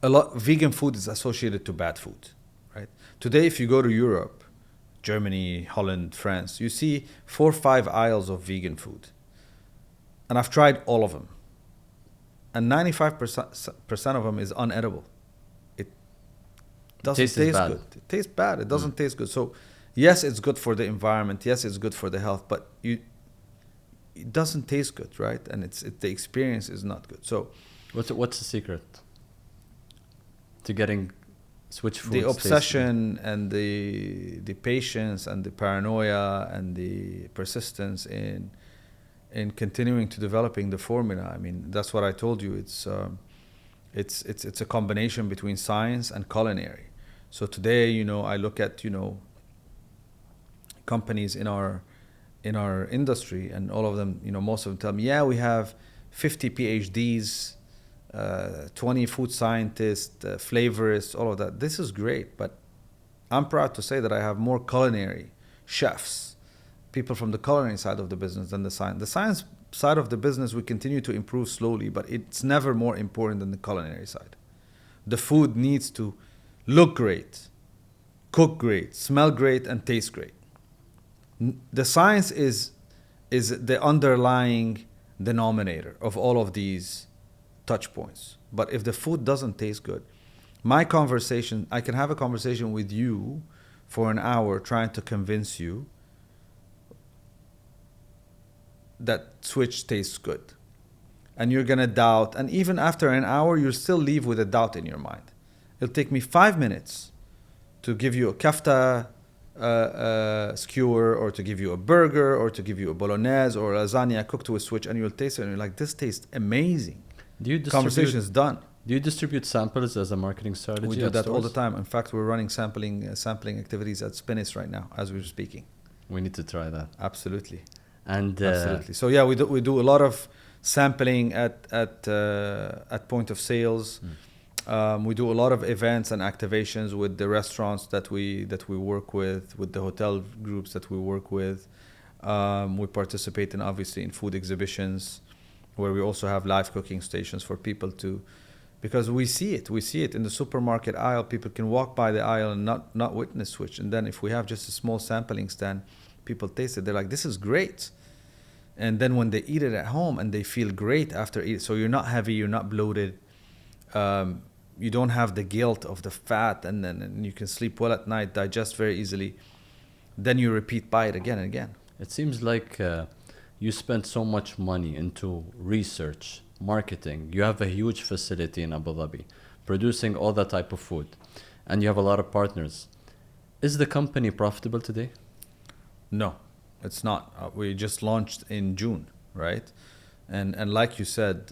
vegan food is associated to bad food, right? Today, if you go to Europe, Germany, Holland, France, you see 4 or 5 aisles of vegan food. And I've tried all of them. And 95% of them is unedible. It doesn't taste good. It tastes bad. It doesn't taste good. So yes, it's good for the environment. Yes, it's good for the health, but it doesn't taste good, right? And the experience is not good. So what's the secret to getting Switch Foods? The obsession and the patience and the paranoia and the persistence in continuing to developing the formula. I mean, that's what I told you. It's a combination between science and culinary. So today, I look at companies in our industry, and all of them, most of them tell me, yeah, we have 50 PhDs 20 food scientists, flavorists, all of that. This is great, but I'm proud to say that I have more culinary chefs, people from the culinary side of the business than the science. The science side of the business, we continue to improve slowly, but it's never more important than the culinary side. The food needs to look great, cook great, smell great, and taste great. The science is the underlying denominator of all of these touch points. But if the food doesn't taste good, I can have a conversation with you for an hour trying to convince you that Swiss tastes good. And you're going to doubt. And even after an hour, you'll still leave with a doubt in your mind. It'll take me 5 minutes to give you a kafta skewer, or to give you a burger, or to give you a bolognese or a lasagna cooked with Swiss, and you'll taste it and you're like, this tastes amazing. Conversation is done. Do you distribute samples as a marketing strategy? We do that stores? all the time. In fact, we're running sampling activities at Spinnis right now as we're speaking. We need to try that. Absolutely. And absolutely. So yeah, we do a lot of sampling at point of sales. We do a lot of events and activations with the restaurants that we work with the hotel groups that we work with. We participate obviously in food exhibitions, where we also have live cooking stations for people to, because we see it in the supermarket aisle. People can walk by the aisle and not witness Swiss. And then if we have just a small sampling stand, people taste it. They're like, this is great. And then when they eat it at home, and they feel great after eating, so you're not heavy, you're not bloated, you don't have the guilt of the fat, and you can sleep well at night, digest very easily. Then you buy it again and again. It seems like you spent so much money into research, marketing. You have a huge facility in Abu Dhabi, producing all that type of food, and you have a lot of partners. Is the company profitable today? No, it's not. We just launched in June, right? And like you said,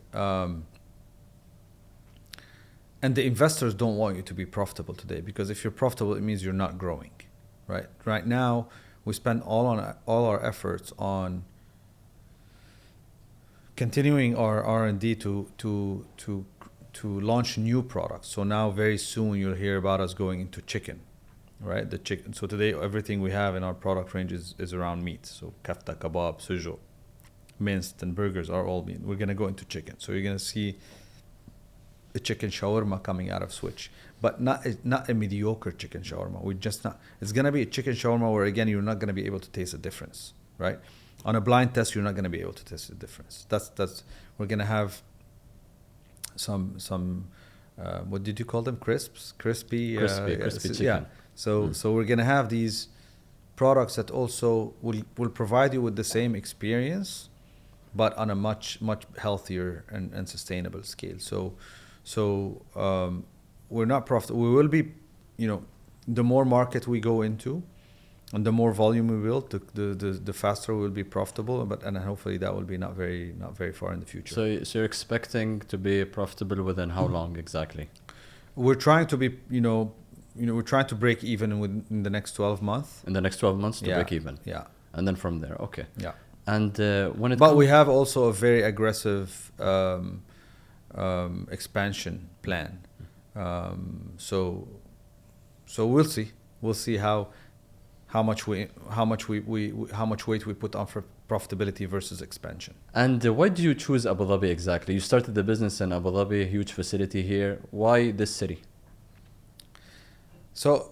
and the investors don't want you to be profitable today, because if you're profitable, it means you're not growing, right? Right now, we spend all our efforts on continuing our R&D to launch new products. So now very soon you'll hear about us going into chicken, right? The chicken. So today everything we have in our product range is around meat. So kafta, kebab, sujo, minced, and burgers are all meat. We're gonna go into chicken. So you're gonna see a chicken shawarma coming out of Swiss, but not a mediocre chicken shawarma. It's gonna be a chicken shawarma where, again, you're not gonna be able to taste the difference, right? On a blind test, you're not gonna be able to taste the difference. We're gonna have some what did you call them? Crispy chicken. Yeah. So we're gonna have these products that also will provide you with the same experience, but on a much healthier and sustainable scale. So we're not profitable. We will be, the more market we go into, and the more volume we build, the faster we will be profitable. And hopefully that will be not very far in the future. So you're expecting to be profitable within how long exactly? We're trying to be, we're trying to break even within the next 12 months. In the next 12 months to break even. Yeah. And then from there, okay. Yeah. And but we have also a very aggressive expansion plan. So we'll see how much weight we put on for profitability versus expansion. And why do you choose Abu Dhabi exactly? You started the business in Abu Dhabi, a huge facility here. Why this city? So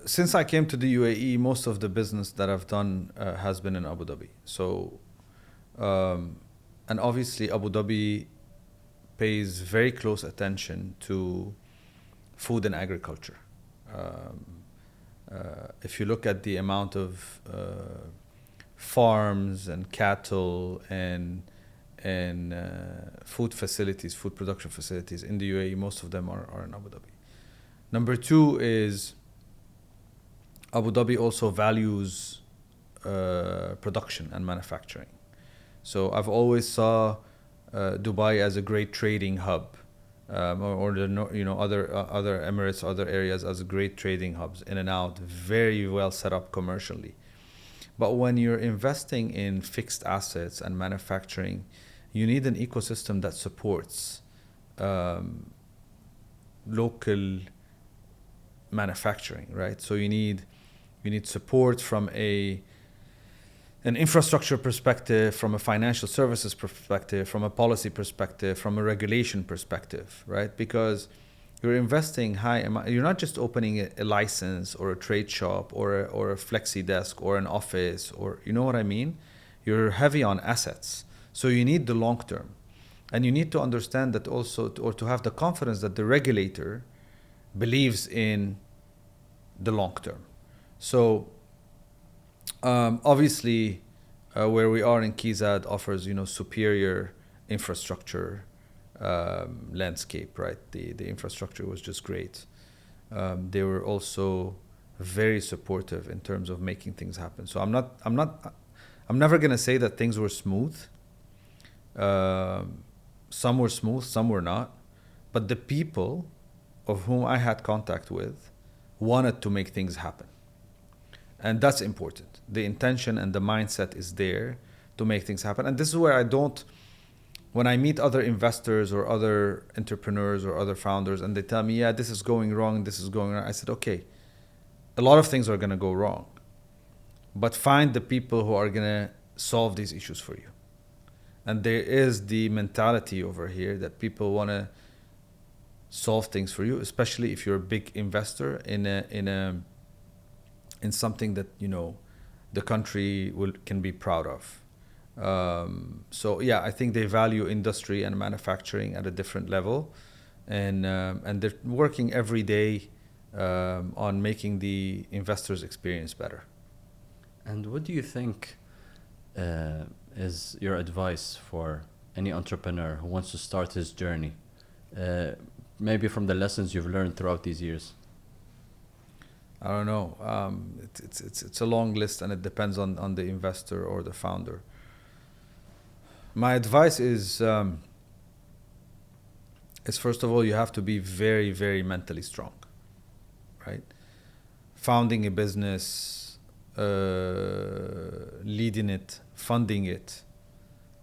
since I came to the UAE, most of the business that I've done has been in Abu Dhabi. So and obviously Abu Dhabi pays very close attention to food and agriculture. If you look at the amount of farms and cattle and food production facilities in the UAE, most of them are in Abu Dhabi. Number two is Abu Dhabi also values production and manufacturing. So I've always saw Dubai as a great trading hub, or other Emirates, other areas as great trading hubs, in and out, very well set up commercially. But when you're investing in fixed assets and manufacturing, you need an ecosystem that supports. local manufacturing, right? So you need support from an infrastructure perspective, from a financial services perspective, from a policy perspective, from a regulation perspective, right? Because you're investing you're not just opening a license or a trade shop or a flexi desk or an office, or you know what I mean? You're heavy on assets. So you need the long term. And you need to understand that also, or to have the confidence that the regulator believes in the long term. So obviously, where we are in KZAD offers, superior infrastructure landscape, right? The infrastructure was just great. They were also very supportive in terms of making things happen. So I'm never gonna say that things were smooth. Some were smooth, some were not. But the people of whom I had contact with wanted to make things happen. And that's important. The intention and the mindset is there to make things happen. And this is where when I meet other investors or other entrepreneurs or other founders and they tell me, yeah, this is going wrong, this is going wrong, I said, okay, a lot of things are gonna go wrong, but find the people who are gonna solve these issues for you. And there is the mentality over here that people wanna solve things for you, especially if you're a big investor in something that the country can be proud of. So yeah, I think they value industry and manufacturing at a different level, and they're working every day on making the investors' experience better. And what do you think is your advice for any entrepreneur who wants to start his journey? Maybe from the lessons you've learned throughout these years. I don't know. It's a long list, and it depends on the investor or the founder. My advice is first of all, you have to be very, very mentally strong, right? Founding a business, leading it, funding it,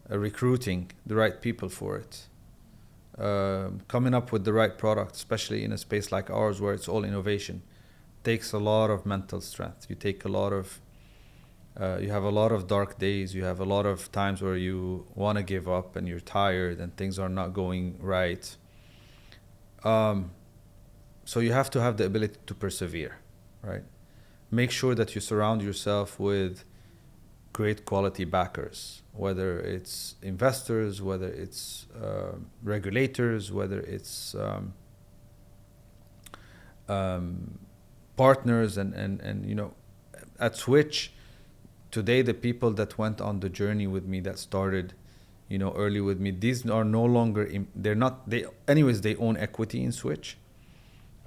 recruiting the right people for it, coming up with the right product, especially in a space like ours where it's all innovation, takes a lot of mental strength. You have a lot of dark days. You have a lot of times where you want to give up and you're tired and things are not going right. So you have to have the ability to persevere, right? Make sure that you surround yourself with great quality backers, whether it's investors, whether it's regulators, whether it's partners, and at Switch today, the people that went on the journey with me, that started early with me, these are no longer they own equity in Switch,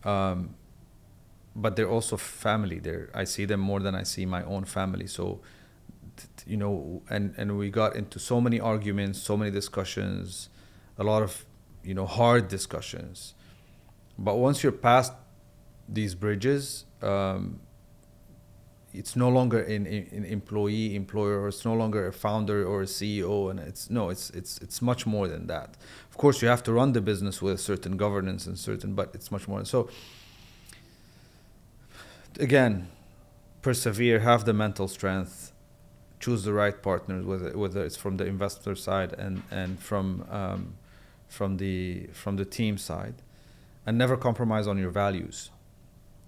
but they're also family. I see them more than I see my own family. So and we got into so many arguments, so many discussions, a lot of hard discussions, but once you're past these bridges, it's no longer an employer, or it's no longer a founder or a CEO, and it's much more than that. Of course, you have to run the business with certain governance but it's much more. So again, persevere, have the mental strength, choose the right partners, whether it's from the investor side and from the team side, and never compromise on your values.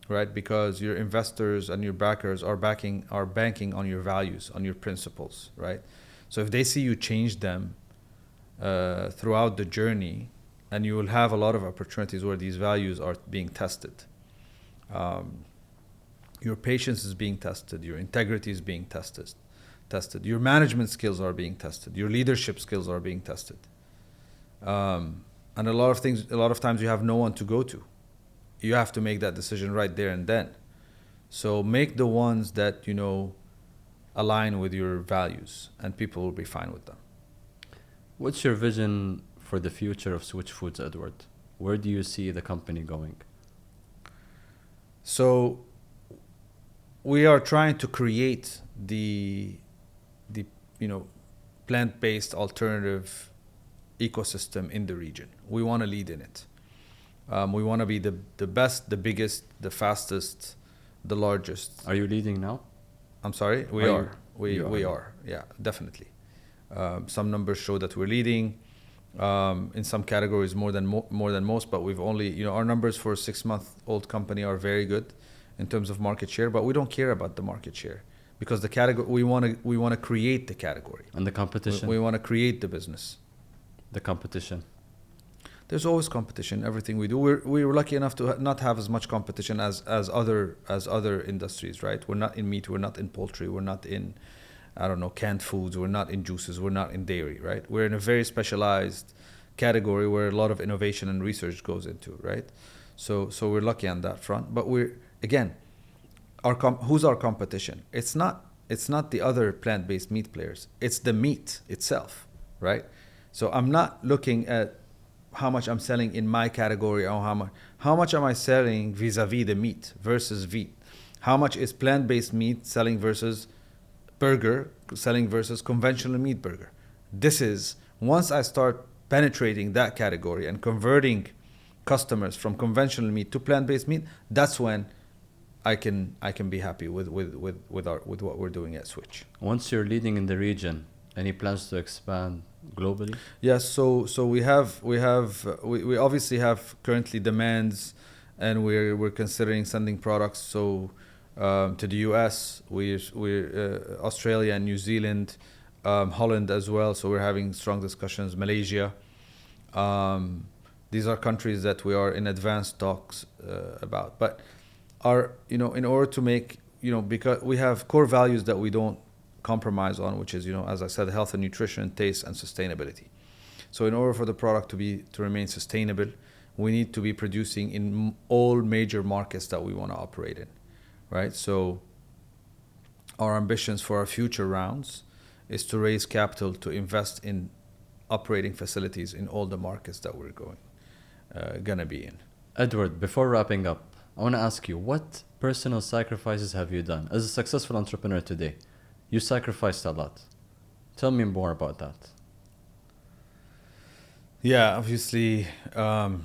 Right, because your investors and your backers are banking on your values, on your principles, right? So if they see you change them throughout the journey, and you will have a lot of opportunities where these values are being tested. Your patience is being tested, your integrity is being tested, your management skills are being tested, your leadership skills are being tested, and a lot of times you have no one to go to. You have to make that decision right there and then. So make the ones that align with your values, and people will be fine with them. What's your vision for the future of Switch Foods, Edward? Where do you see the company going? So we are trying to create the plant-based alternative ecosystem in the region. We want to lead in it. We want to be the best, the biggest, the fastest, the largest. Are you leading now? I'm sorry? We Are are. you? We are. Yeah, definitely. Some numbers show that we're leading. In some categories more than most, but we've only, our numbers for a 6-month-old company are very good in terms of market share, but we don't care about the market share because the category, we want to create the category. And the competition? We want to create the business. The competition? There's always competition in everything we do. We're lucky enough to not have as much competition as other industries, right? We're not in meat, we're not in poultry, we're not in, I don't know, canned foods, we're not in juices, we're not in dairy, right? We're in a very specialized category where a lot of innovation and research goes into, right? So we're lucky on that front. But again, who's our competition? It's not the other plant-based meat players. It's the meat itself, right? So I'm not looking at how much I'm selling in my category or how much am I selling vis-a-vis the meat versus wheat? How much is plant-based meat selling versus burger selling versus conventional meat burger? This is, once I start penetrating that category and converting customers from conventional meat to plant-based meat, that's when I can be happy with what we're doing at Switch. Once you're leading in the region, any plans to expand globally? Yes, so we obviously have currently demands, and we're considering sending products to the US, we're Australia and New Zealand, Holland as well. So we're having strong discussions. Malaysia. These are countries that we are in advanced talks about. But in order to make, because we have core values that we don't compromise on, which is, as I said, health and nutrition, taste and sustainability. So in order for the product to remain sustainable, we need to be producing in all major markets that we want to operate in, right? So our ambitions for our future rounds is to raise capital to invest in operating facilities in all the markets that we're gonna be in. Edward, before wrapping up, I want to ask you, what personal sacrifices have you done as a successful entrepreneur today? You sacrificed a lot. Tell me more about that. Yeah, obviously, I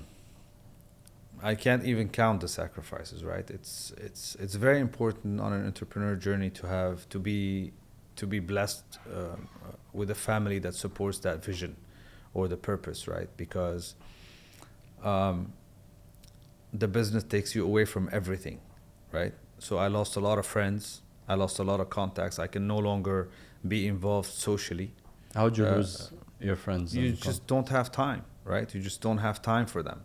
can't even count the sacrifices, right? It's very important on an entrepreneur journey to be blessed with a family that supports that vision or the purpose, right? Because the business takes you away from everything, right? So I lost a lot of friends. I lost a lot of contacts. I can no longer be involved socially. How'd you lose your friends? You just don't have time, right? You just don't have time for them.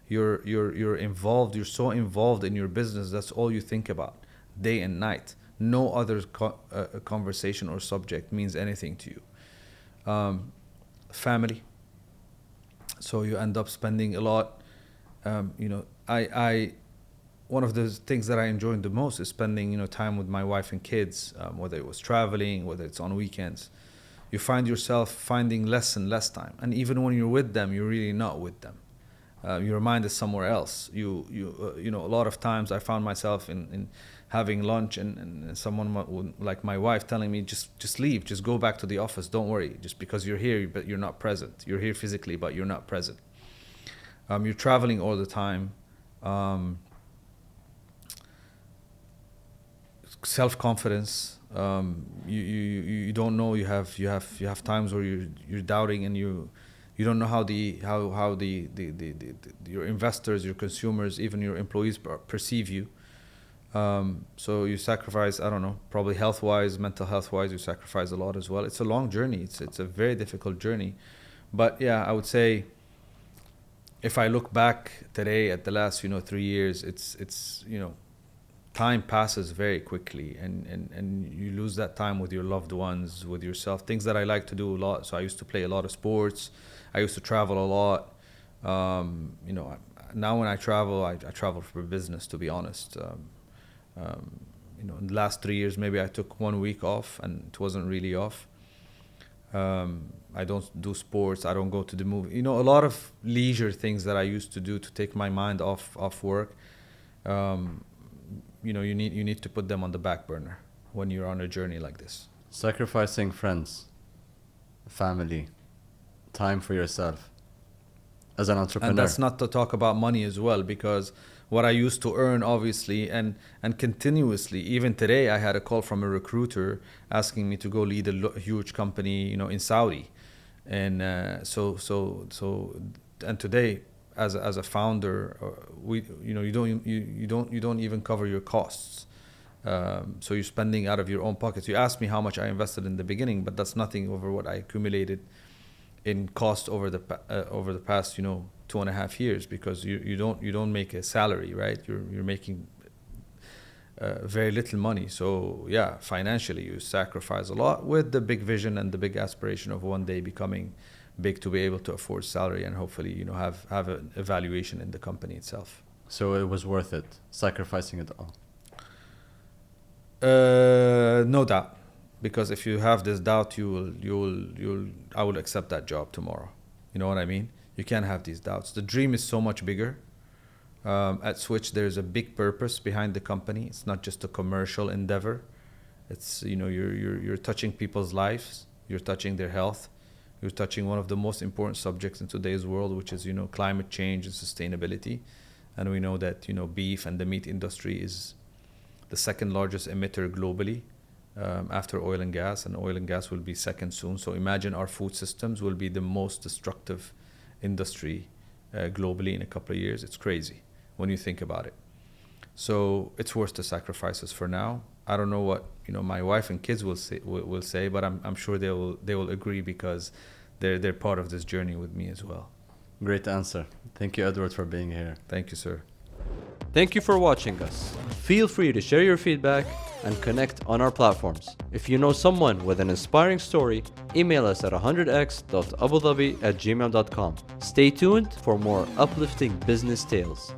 You're involved. You're so involved in your business. That's all you think about, day and night. No other conversation or subject means anything to you. Family. So you end up spending a lot. One of the things that I enjoyed the most is spending, time with my wife and kids, whether it was traveling, whether it's on weekends. You find yourself finding less and less time. And even when you're with them, you're really not with them. Your mind is somewhere else. A lot of times I found myself in having lunch and someone like my wife telling me, just leave, just go back to the office. Don't worry, just because you're here, but you're not present. You're here physically, but you're not present. You're traveling all the time. Self-confidence. You don't know. You have times where you're doubting and you don't know how your investors, your consumers, even your employees perceive you. So you sacrifice, I don't know, probably health-wise, mental health-wise, you sacrifice a lot as well. It's a long journey. It's a very difficult journey. But yeah, I would say if I look back today at the last, 3 years, it's time passes very quickly and you lose that time with your loved ones, with yourself, things that I like to do a lot. So I used to play a lot of sports. I used to travel a lot. Now when I travel, I travel for business, to be honest. In the last 3 years, maybe I took 1 week off and it wasn't really off. I don't do sports. I don't go to the movie. A lot of leisure things that I used to do to take my mind off work. You need to put them on the back burner when you're on a journey like this. Sacrificing friends, family, time for yourself as an entrepreneur. And that's not to talk about money as well, because what I used to earn, obviously, and continuously, even today, I had a call from a recruiter asking me to go lead a huge company, in Saudi. And and today, as a founder, you don't even cover your costs. So you're spending out of your own pockets. You asked me how much I invested in the beginning, but that's nothing over what I accumulated in cost over the past 2.5 years, because you don't make a salary, right? You're making very little money. So yeah, financially you sacrifice a lot, with the big vision and the big aspiration of one day becoming big, to be able to afford salary and hopefully have an evaluation in the company itself. So it was worth it, sacrificing it all. No doubt, because if you have this doubt, I will accept that job tomorrow. You know what I mean? You can't have these doubts. The dream is so much bigger. At Switch, there's a big purpose behind the company. It's not just a commercial endeavor. It's you're touching people's lives. You're touching their health. You're touching one of the most important subjects in today's world, which is climate change and sustainability. And we know that beef and the meat industry is the second largest emitter globally, after oil and gas will be second soon. So imagine our food systems will be the most destructive industry globally in a couple of years. It's crazy when you think about it. So it's worth the sacrifices for now. I don't know what my wife and kids will say, but I'm sure they will agree, because they're part of this journey with me as well. Great answer. Thank you, Edward, for being here. Thank you, sir. Thank you for watching us. Feel free to share your feedback and connect on our platforms. If you know someone with an inspiring story, email us at 100x.abudhabi@gmail.com. Stay tuned for more uplifting business tales.